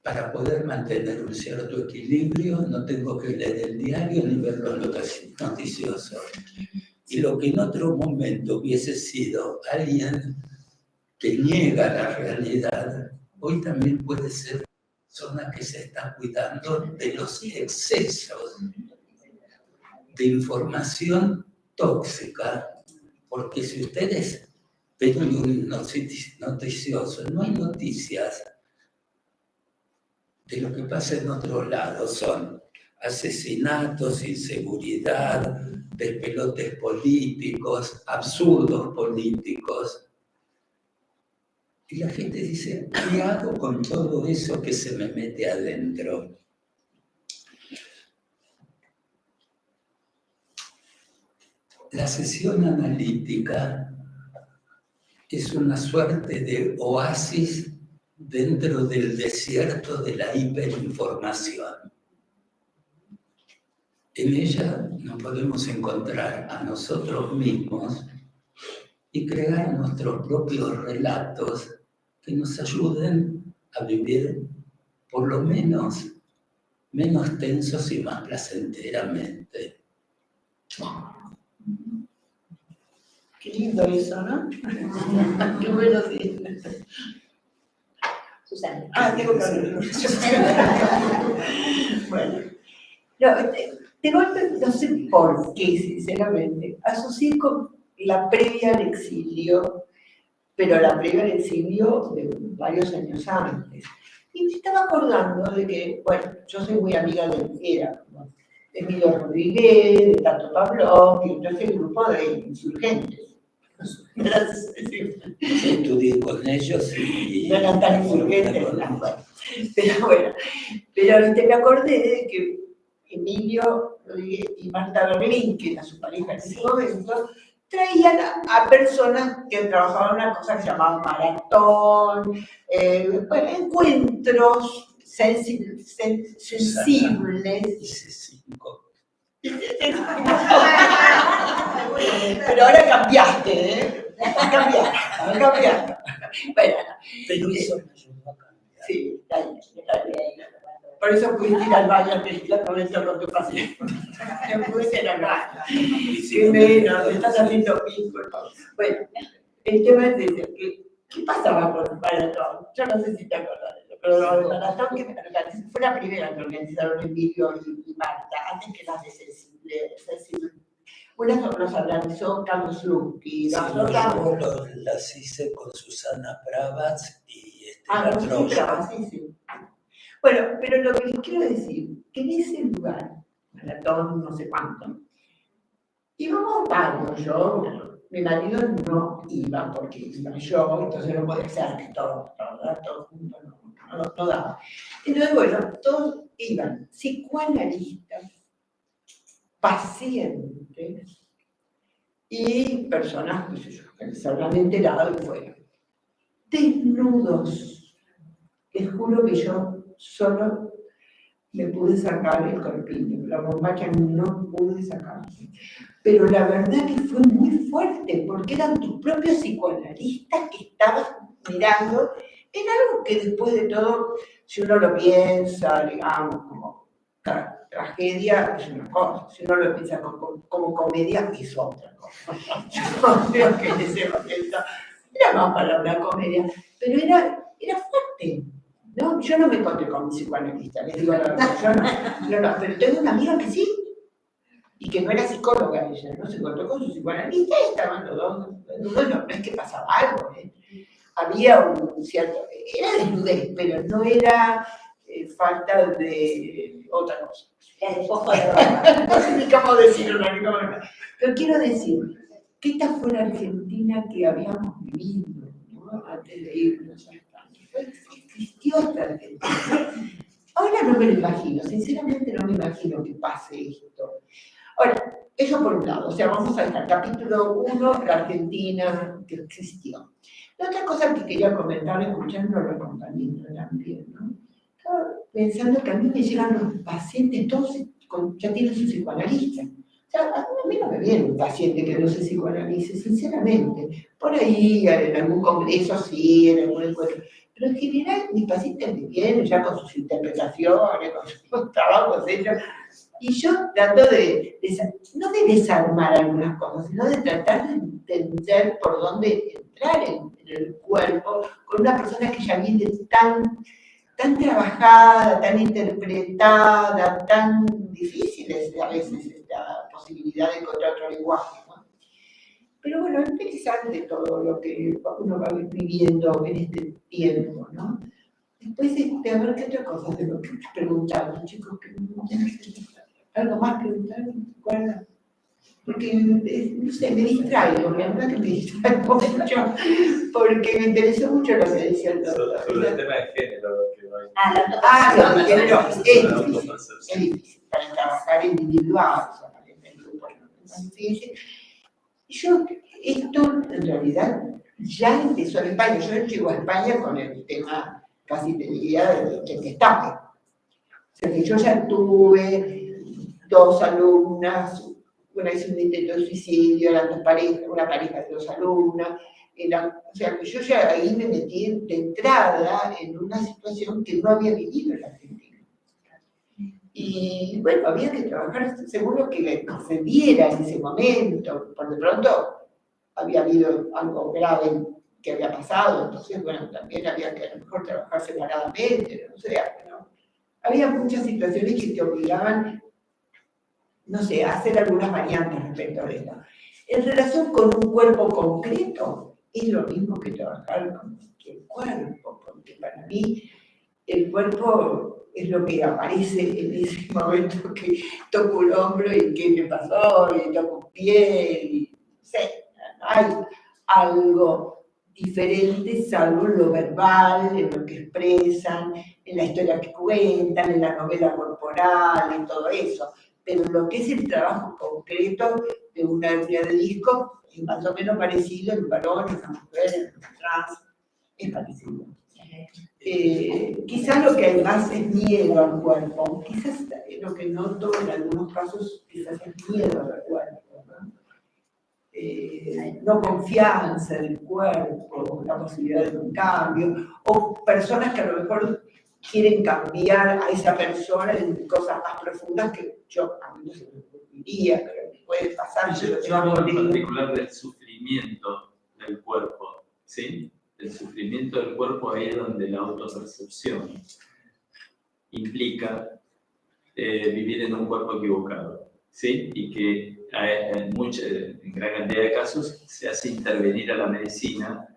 para poder mantener un cierto equilibrio no tengo que leer el diario ni ver los noticiosos. Y lo que en otro momento hubiese sido alguien que niega la realidad, hoy también puede ser persona que se está cuidando de los excesos de información tóxica, porque si ustedes ven un noticioso, no hay noticias de lo que pasa en otro lado, son asesinatos, inseguridad, despelotes políticos, absurdos políticos. Y la gente dice, ¿qué hago con todo eso que se me mete adentro? La sesión analítica es una suerte de oasis dentro del desierto de la hiperinformación. En ella nos podemos encontrar a nosotros mismos y crear nuestros propios relatos que nos ayuden a vivir por lo menos tensos y más placenteramente. Qué lindo eso, ¿no? Qué bueno, sí. Susana. Ah, tengo que hablar. Bueno, no, de golpe, no sé por qué, sinceramente, asocié con la previa al exilio, pero la previa al exilio de varios años antes. Y me estaba acordando de que, bueno, yo soy muy amiga de Emilio Rodríguez, de Tato Pavlovsky, de ese grupo de insurgentes. Estudié con ellos y... No eran tan insurgentes, no, bueno. Pero bueno, pero me acordé de que Emilio Rodríguez y Marta Berlín, que era su pareja en ese momento, traían a personas que trabajaban en una cosa que se llamaba maratón, bueno, encuentros sensibles. Pero ahora cambiaste, ¿eh? Cambiaste. Bueno, Pero eso me ayudó a cambiar. sí, está bien. Por eso pudiste ir al baño, que ya comento lo que pasé. Pudiste ir al baño. Sí, menos, me estás haciendo pico. Bueno, el tema es ese, ¿qué pasaba con el maratón? Yo no sé si te acuerdas de eso, pero el maratón que me organizó, fue la primera que organizaron Emilio y Marta, antes que las de Sensible. Una nos organizó Carlos Luqui, las otras... Yo las hice con Susana Pravas y con Susana Pravas, sí. Bueno, pero lo que les quiero decir, que en ese lugar, maratón no sé cuánto, íbamos varios, mi marido no iba porque iba yo, entonces no podía ser que todos juntos no daba. Entonces, bueno, todos iban, psicoanalistas, pacientes y personas, qué sé yo, que se habrán enterado y fueron desnudos. Les juro que yo solo me pude sacar el corpiño, la bombacha no pude sacar. Pero la verdad que fue muy fuerte, porque eran tus propios psicoanalistas que estabas mirando en algo que después de todo, si uno lo piensa, digamos, como tragedia, es una cosa, si uno lo piensa como comedia, es otra cosa. Yo creo que en ese momento era más para una comedia, pero era fuerte. No, yo no me encontré con mi psicoanalista, les digo la verdad, yo no, pero tengo una amiga que sí, y que no era psicóloga ella, ¿no? Se encontró con su psicoanalista y estaban los dos, no es que pasaba algo, había un cierto, era desnudez, pero no era falta de otra cosa. No sé ni cómo decirlo, pero quiero decir que esta fue la Argentina que habíamos vivido, ¿no? Antes de irnos a España. Existió esta Argentina. Ahora no me lo imagino, sinceramente no me imagino que pase esto. Ahora, eso por un lado, o sea, vamos a estar capítulo 1, la Argentina que existió. La otra cosa que quería comentar, escuchando los compañeros también, ¿no? Estaba pensando que a mí me llegan los pacientes, todos ya tienen su psicoanalista. O sea, a mí no me viene un paciente que no se psicoanalice, sinceramente. Por ahí, en algún congreso sí, en algún encuentro. Pero en general, mis pacientes me vienen ya con sus interpretaciones, con sus trabajos hechos. Y yo trato no de desarmar algunas cosas, sino de tratar de entender por dónde entrar en el cuerpo con una persona que ya viene tan trabajada, tan interpretada, tan difíciles a veces esta posibilidad de encontrar otro lenguaje, ¿no? Pero bueno, es interesante todo lo que uno va viviendo en este tiempo, ¿no? Después, a ver qué otra cosa tengo que preguntar, chicos, que no algo más preguntar, ¿recuerdan? Porque, no sé, me distraigo, la verdad que me distraigo mucho, porque me interesó mucho lo que decía el doctor. Sobre el tema de género, que no hay... Lo de género es difícil para trabajar individual, en grupo es difícil. Yo, esto en realidad ya empezó en España. Yo llego a España con el tema, casi te diría, del destape. O sea que yo ya tuve 2 alumnas, una hizo un intento de suicidio, eran una pareja de 2 alumnas. O sea, que yo ya ahí me metí de entrada en una situación que no había vivido en la Argentina. Y bueno, había que trabajar según lo que se diera en ese momento. Por de pronto había habido algo grave que había pasado, entonces, bueno, también había que a lo mejor trabajar separadamente, no sé, ¿no? Había muchas situaciones que te obligaban, no sé, a hacer algunas variantes respecto a esto. En relación con un cuerpo concreto, es lo mismo que trabajar con el cuerpo, porque para mí el cuerpo es lo que aparece en ese momento que toco un hombro y qué me pasó, y toco un pie, y no sé, no hay algo diferente salvo lo verbal, en lo que expresan, en la historia que cuentan, en la novela corporal, en todo eso. Pero lo que es el trabajo concreto de una hernia de disco es más o menos parecido en un varón, en una mujer, en un trans, es parecido. Quizás lo que hay más es miedo al cuerpo, quizás lo que noto en algunos casos quizás es miedo al cuerpo, ¿no? No confianza en el cuerpo, la posibilidad de un cambio, o personas que a lo mejor quieren cambiar a esa persona en cosas más profundas que yo a mí no se me ocurriría, pero puede pasar. Yo hablo en particular del sufrimiento del cuerpo, ¿sí? El sufrimiento del cuerpo ahí es donde la autopercepción implica vivir en un cuerpo equivocado, ¿sí? Y que en gran cantidad de casos se hace intervenir a la medicina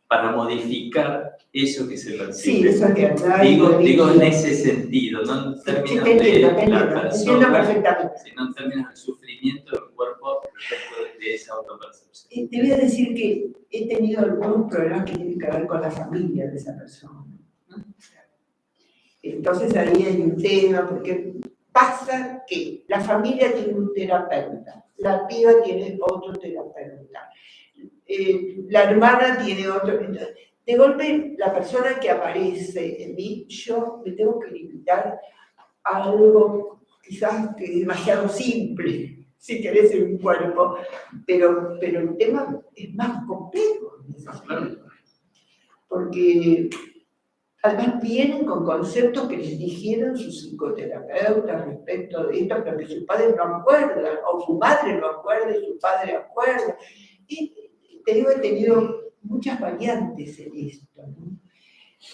para modificar eso que se percibe. Sí, eso es verdad. Digo en ese sentido, no en términos de la persona, sino en términos del sufrimiento del cuerpo respecto de esa autopercepción. Te voy a decir que he tenido algunos problemas que tienen que ver con la familia de esa persona, ¿no? Entonces ahí hay un tema, porque pasa que la familia tiene un terapeuta, la piba tiene otro terapeuta, la hermana tiene otro. Entonces, de golpe, la persona que aparece en mí, yo me tengo que limitar a algo quizás que es demasiado simple, si querés, en un cuerpo, pero el tema es más complejo, porque además vienen con conceptos que les dijeron sus psicoterapeutas respecto de esto, pero que sus padres no acuerdan, o su madre no acuerda y su padre acuerda. Y te digo, he tenido muchas variantes en esto, ¿no?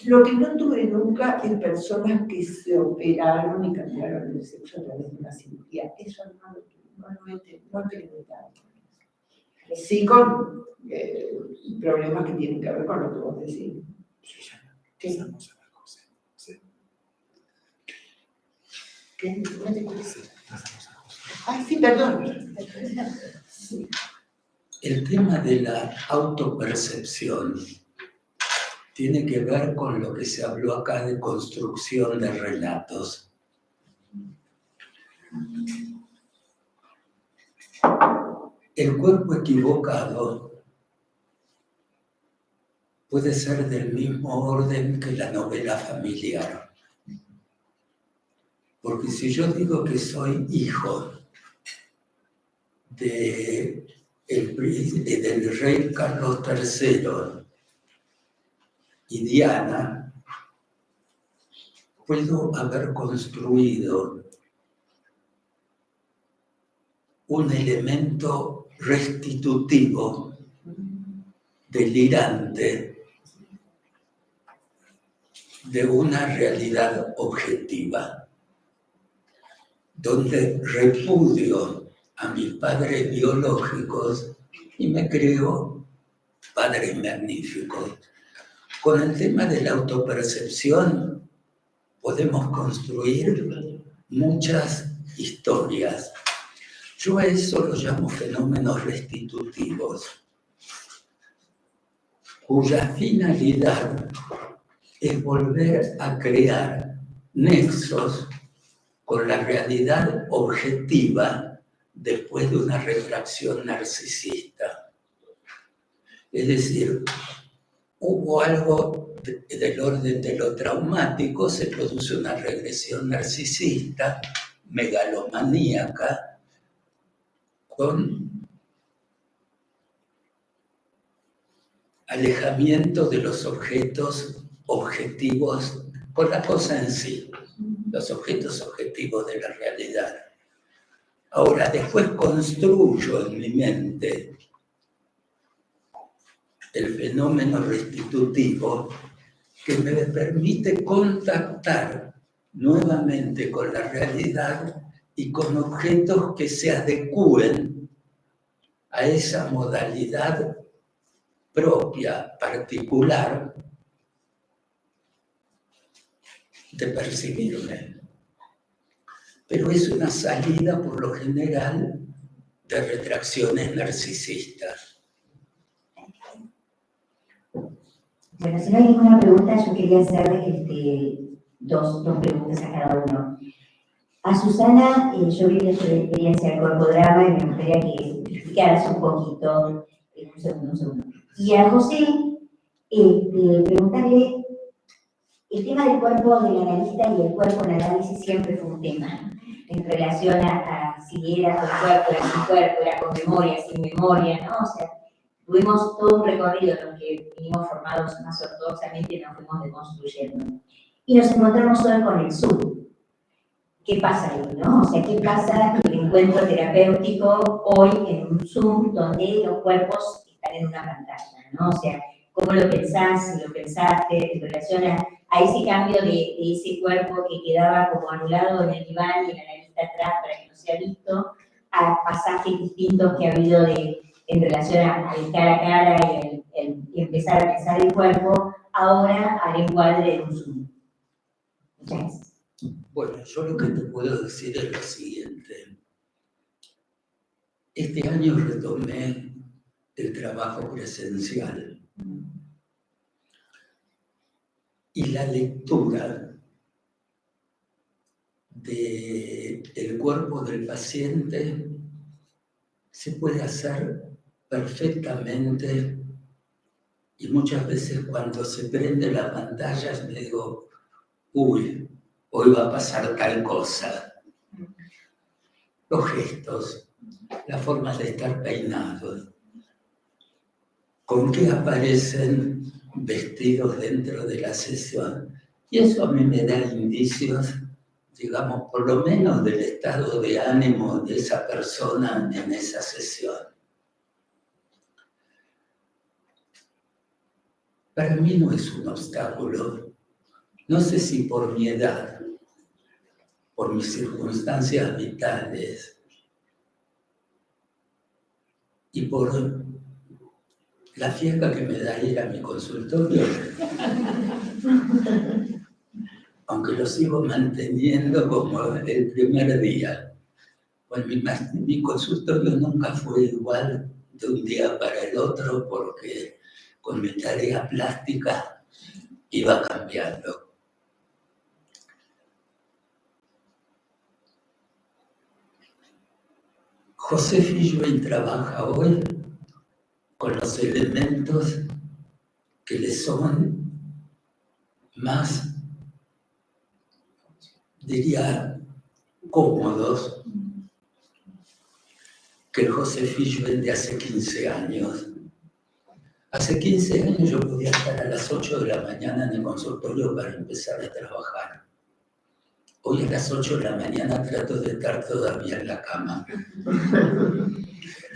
Lo que no tuve nunca es personas que se operaron y cambiaron el sexo a través de una cirugía. Eso no lo tuve, no he experimentado. Sí con problemas que tienen que ver con lo que vos decís. ¿Qué? ¿Qué? Ay, sí, perdón. El tema de la autopercepción tiene que ver con lo que se habló acá de construcción de relatos. El cuerpo equivocado puede ser del mismo orden que la novela familiar. Porque si yo digo que soy hijo del rey Carlos III y Diana, puedo haber construido un elemento restitutivo, delirante, de una realidad objetiva, donde repudio a mis padres biológicos y me creo padres magníficos. Con el tema de la autopercepción podemos construir muchas historias. Yo a eso lo llamo fenómenos restitutivos, cuya finalidad es volver a crear nexos con la realidad objetiva después de una refracción narcisista. Es decir, hubo algo del orden de lo traumático, se produce una regresión narcisista, megalomaníaca con alejamiento de los objetos objetivos, con la cosa en sí, los objetos objetivos de la realidad. Ahora, después construyo en mi mente el fenómeno restitutivo que me permite contactar nuevamente con la realidad y con objetos que se adecúen a esa modalidad propia, particular, de percibirme. Pero es una salida, por lo general, de retracciones narcisistas. Bueno, si no hay ninguna pregunta, yo quería hacerle dos preguntas a cada uno. A Susana, yo viví su experiencia del corpodrama y me gustaría que explicaras un poquito. Un segundo. Y a José, preguntarle, el tema del cuerpo del analista y el cuerpo en análisis siempre fue un tema en relación a si era con cuerpo, era sin cuerpo, era con memoria, sin memoria, ¿no? O sea, tuvimos todo un recorrido en el que vinimos formados más ortodoxamente y nos fuimos deconstruyendo. Y nos encontramos hoy con el Zoom. ¿Qué pasa ahí, no? O sea, ¿qué pasa en el encuentro terapéutico hoy en un Zoom donde los cuerpos están en una pantalla, ¿no? O sea, ¿cómo lo pensás, si lo pensaste, en relación a ese cambio de ese cuerpo que quedaba como anulado en el diván y el analista atrás para que no sea visto, a pasajes distintos que ha habido en relación al cara a cara y empezar a pensar el cuerpo, ahora al encuadre de un Zoom? Muchas gracias. Bueno, yo lo que te puedo decir es lo siguiente. Este año retomé el trabajo presencial. Y la lectura del cuerpo del paciente se puede hacer perfectamente, y muchas veces cuando se prende la pantalla me digo, uy, hoy va a pasar tal cosa. Los gestos, las formas de estar peinados, con qué aparecen vestidos dentro de la sesión. Y eso a mí me da indicios, digamos, por lo menos del estado de ánimo de esa persona en esa sesión. Para mí no es un obstáculo. No sé si por mi edad, por mis circunstancias vitales y por la fiesta que me da ir a mi consultorio, aunque lo sigo manteniendo como el primer día. Bueno, mi consultorio nunca fue igual de un día para el otro porque con mi tarea plástica iba cambiando. José Filluel trabaja hoy con los elementos que le son más, diría, cómodos que el José Filluel de hace 15 años. Hace 15 años yo podía estar a las 8 de la mañana en el consultorio para empezar a trabajar. Hoy a las 8 de la mañana trato de estar todavía en la cama.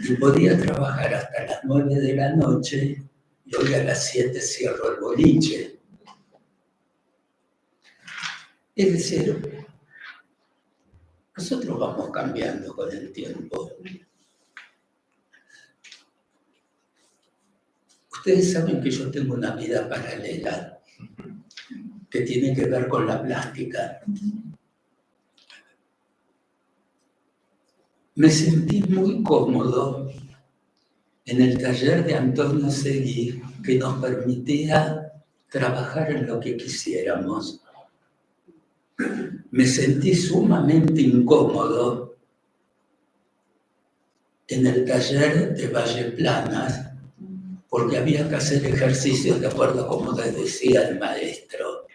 Y podía trabajar hasta las 9 de la noche y hoy a las 7 cierro el boliche. Es decir, nosotros vamos cambiando con el tiempo. Ustedes saben que yo tengo una vida paralela que tiene que ver con la plástica. Me sentí muy cómodo en el taller de Antonio Seguí, que nos permitía trabajar en lo que quisiéramos. Me sentí sumamente incómodo en el taller de Valle Planas, porque había que hacer ejercicios de acuerdo a como les decía el maestro.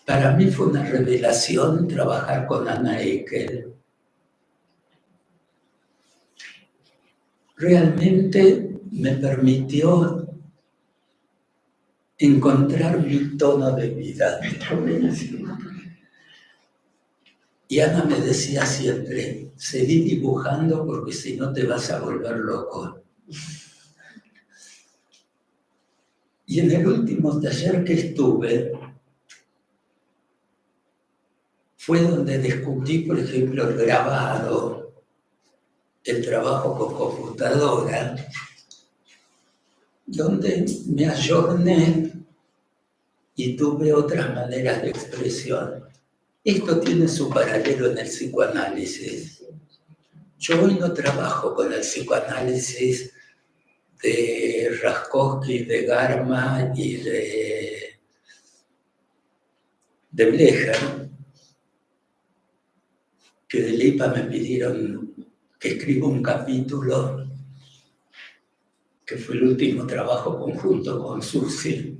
Para mí fue una revelación trabajar con Anna Eckel. Realmente me permitió encontrar mi tono de vida. Y Ana me decía siempre, seguí dibujando porque si no te vas a volver loco. Y en el último taller que estuve, fue donde descubrí, por ejemplo, el grabado, el trabajo con computadora, donde me ayorné y tuve otras maneras de expresión. Esto tiene su paralelo en el psicoanálisis. Yo hoy no trabajo con el psicoanálisis de Raskowski, de Garma y de Blecher, que de Lipa me pidieron que escriba un capítulo, que fue el último trabajo conjunto con Susi,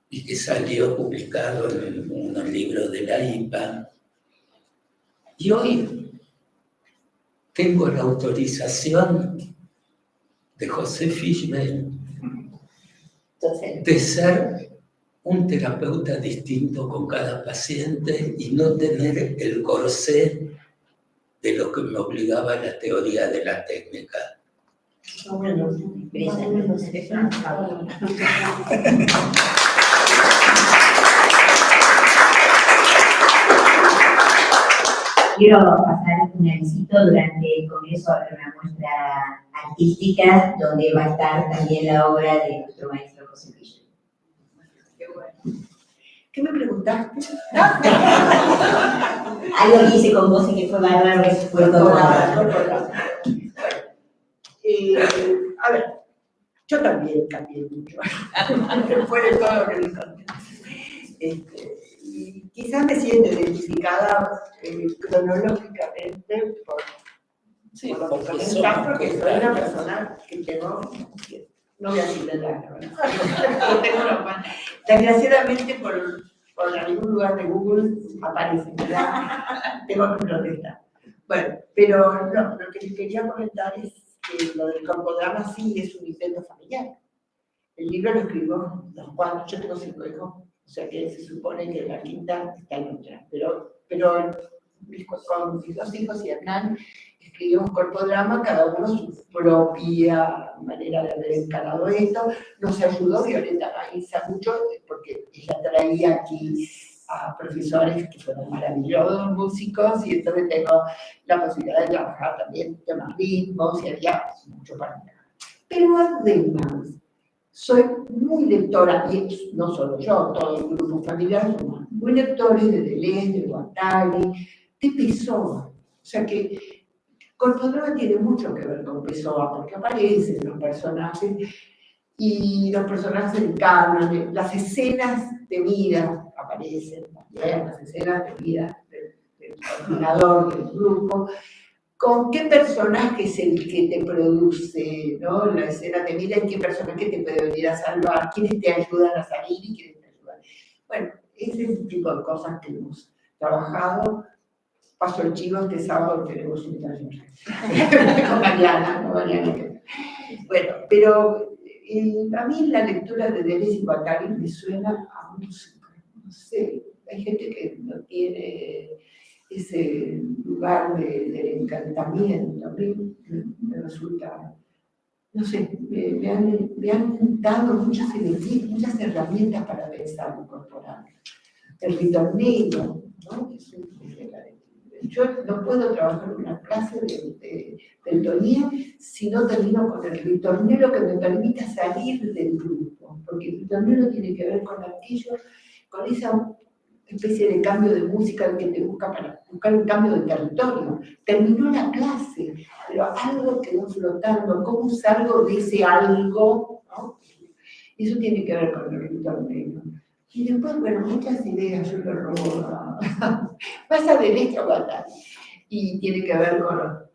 y que salió publicado en unos libros de la IPA. Y hoy tengo la autorización de José Fischbein de ser un terapeuta distinto con cada paciente y no tener el corsé de lo que me obligaba la teoría de la técnica. Quiero pasar un avisito durante el Congreso a una muestra artística donde va a estar también la obra de nuestro maestro José Fischbein. ¿Qué me preguntaste? Algo que hice con vos y que fue bárbaro, que fue todo. A ver, yo también cambié mucho. Fue de todo lo que me conté. Y quizás me siento identificada cronológicamente por lo que comentás, porque soy una persona que tengo, no voy a decir la verdad, no tengo normal. Desgraciadamente por algún lugar de Google aparece, ¿verdad? Tengo que protestar. Bueno, pero no, lo que les quería comentar es que lo del corpodrama sí es un intento familiar. El libro lo escribo los cuatro, yo tengo 5 hijos, o sea que se supone que la quinta está en otra, pero con mis 2 hijos y Hernán escribimos corpodrama, cada uno su propia manera de haber encarado esto. Nos ayudó Violeta Gainza mucho porque ella traía aquí a profesores que fueron maravillosos músicos y entonces tengo la posibilidad de trabajar también temas ritmos y había mucho para mí. Pero además, soy muy lectora, y no solo yo, todo el grupo familiar, somos muy lectores de Deleuze, de Guattari, de Pessoa. O sea que Corpodrama tiene mucho que ver con Pessoa, porque aparecen los personajes, y los personajes encarnan, las escenas de vida aparecen también, las escenas de vida del coordinador del grupo. ¿Con qué personaje es el que te produce, ¿no? La escena de vida y qué personaje te puede venir a salvar, quiénes te ayudan a salir y quiénes te ayudan? Bueno, ese es el tipo de cosas que hemos trabajado. Paso el chivo, este sábado tenemos un taller con Mariana. Bueno, pero a mí la lectura de Deleuze y Guattari me suena a música, no sé, hay gente que no tiene ese lugar del encantamiento, a mí me resulta, no sé, me han dado muchas herramientas para pensar lo corporal. El ritornello, ¿no? Yo no puedo trabajar en una clase de tonía si no termino con el ritornello que me permita salir del grupo, porque el ritornello tiene que ver con aquello, con esa especie de cambio de música que te busca para buscar un cambio de territorio. Terminó la clase, pero algo quedó flotando. ¿Cómo salgo de ese algo? ¿No? Eso tiene que ver con el ritornello. Y después, bueno, muchas ideas yo le robo más a derecha o a tal. Y tiene que ver con...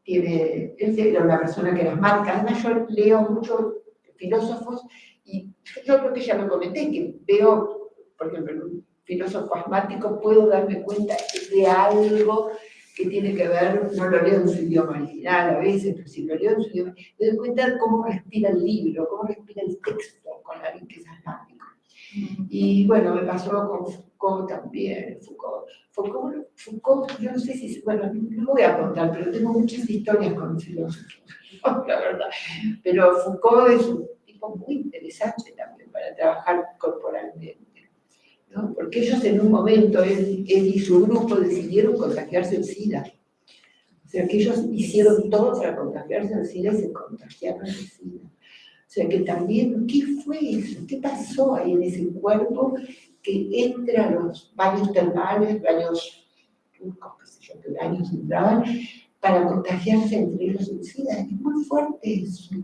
Él era una persona que las marca. Además, yo leo muchos filósofos Y yo creo que ya lo comenté, que veo, por ejemplo, en un filósofo asmático puedo darme cuenta de algo que tiene que ver, no lo leo en su idioma original a veces, pero si lo leo en su idioma, me doy cuenta de cómo respira el libro, cómo respira el texto con alguien que es asmático. Y bueno, me pasó con Foucault también, Foucault, yo no sé si, bueno, no voy a contar, pero tengo muchas historias con filósofos, la verdad. Pero Foucault es un tipo muy interesante también para trabajar corporalmente, ¿no? Porque ellos en un momento, él y su grupo decidieron contagiarse el SIDA. O sea, que ellos hicieron todo para contagiarse el SIDA y se contagiaron el SIDA. O sea, que también, ¿qué fue eso? ¿Qué pasó ahí en ese cuerpo que entra a los baños termales, baños turcos, qué sé yo, qué baños entraban, para contagiarse entre ellos el SIDA? Es muy fuerte eso.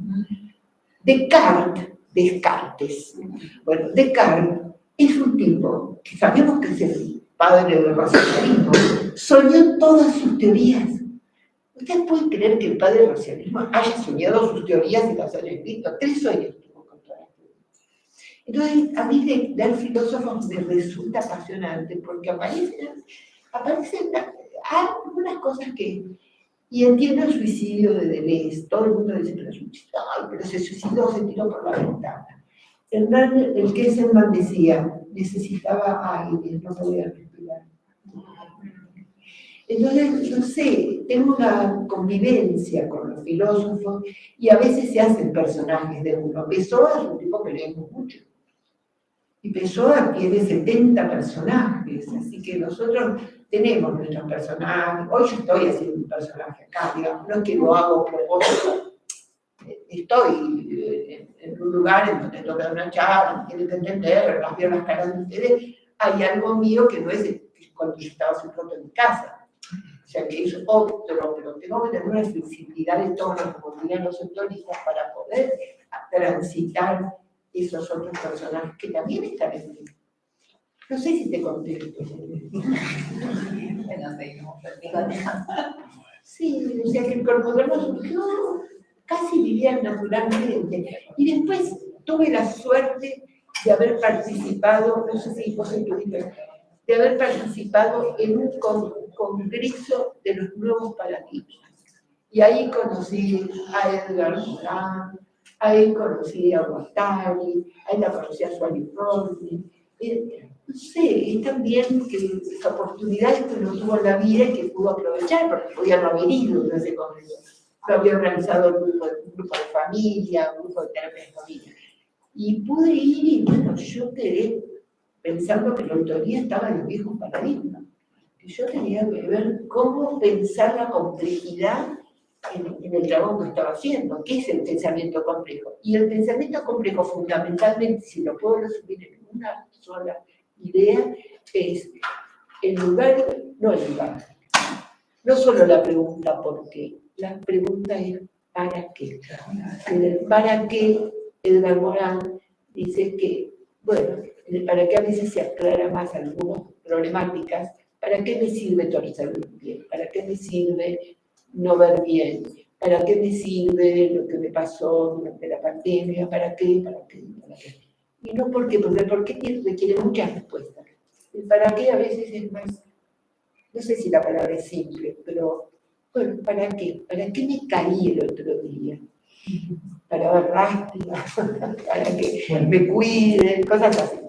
Descartes. Bueno, Descartes es un tipo que sabemos que es el padre del racionalismo, soñó todas sus teorías. ¿Usted puede creer que el padre del racionalismo haya soñado sus teorías y las haya escrito? 3 sueños tuvo con todas las teorías. Entonces, a mí del filósofo me resulta apasionante porque aparecen algunas cosas que... Y entiendo el suicidio de Deleuze. Todo el mundo dice, pero se suicidó, se tiró por la ventana. El Kesselman decía, necesitaba aire, no podía respirar. Entonces, no sé, tengo una convivencia con los filósofos y a veces se hacen personajes de uno. Pessoa es un tipo que leemos mucho. Y Pessoa tiene 70 personajes, así que nosotros tenemos nuestros personajes. Hoy yo estoy haciendo un personaje acá, digamos, no es que lo hago por propósito. Estoy en un lugar en donde toca una charla, tienen que entender, las veo las caras de ustedes. Hay algo mío que no es cuando yo estaba hace pronto en mi casa. O sea, que es otro, pero tengo que tener una flexibilidad de tono, como dirían los autoristas, para poder transitar esos otros personajes que también están en mí. No sé si te contesto. Bueno, seguimos platicando. Sí, o sea que el corpodrama surgió casi vivía naturalmente. Y después tuve la suerte de haber participado, no sé si vos estuviste, de haber participado en un congreso de los nuevos paradigmas. Y ahí conocí a Edgar Morin, ahí conocí a Guattari, ahí la conocí a Suárez Rodney. No sé, es también que oportunidades que uno tuvo en la vida y que pudo aprovechar, porque podía no haber ido a ese congreso. Lo había organizado un grupo de familia, un grupo de terapia de familia. Y pude ir y bueno, yo quedé pensando que la autoría estaba en los viejos paradigmas. Que yo tenía que ver cómo pensar la complejidad en el trabajo que estaba haciendo. ¿Qué es el pensamiento complejo? Y el pensamiento complejo, fundamentalmente, si lo puedo resumir en una sola idea, es el lugar, no el lugar. No solo la pregunta ¿por qué? La pregunta es ¿para qué? En el ¿para qué? Edgar Morin dice que, bueno, para qué a veces se aclara más algunas problemáticas. ¿Para qué me sirve torcer bien? ¿Para qué me sirve no ver bien? ¿Para qué me sirve lo que me pasó durante la pandemia? ¿Para qué? ¿Para qué? ¿Para qué? Y no por qué, porque el por qué requiere muchas respuestas. El para qué a veces es más, no sé si la palabra es simple, pero bueno, ¿para qué? ¿Para qué me caí el otro día? Para ver rastros, para que me cuiden, cosas así.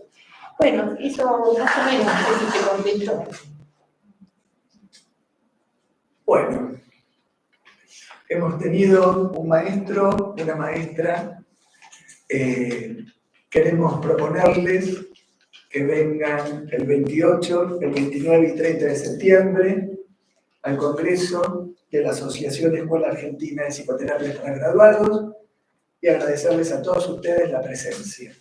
Bueno, eso más o menos, no sé si te contesto. Bueno, hemos tenido un maestro, una maestra. Queremos proponerles que vengan el 28, el 29 y 30 de septiembre al Congreso de la Asociación Escuela Argentina de Psicoterapia para Graduados y agradecerles a todos ustedes la presencia.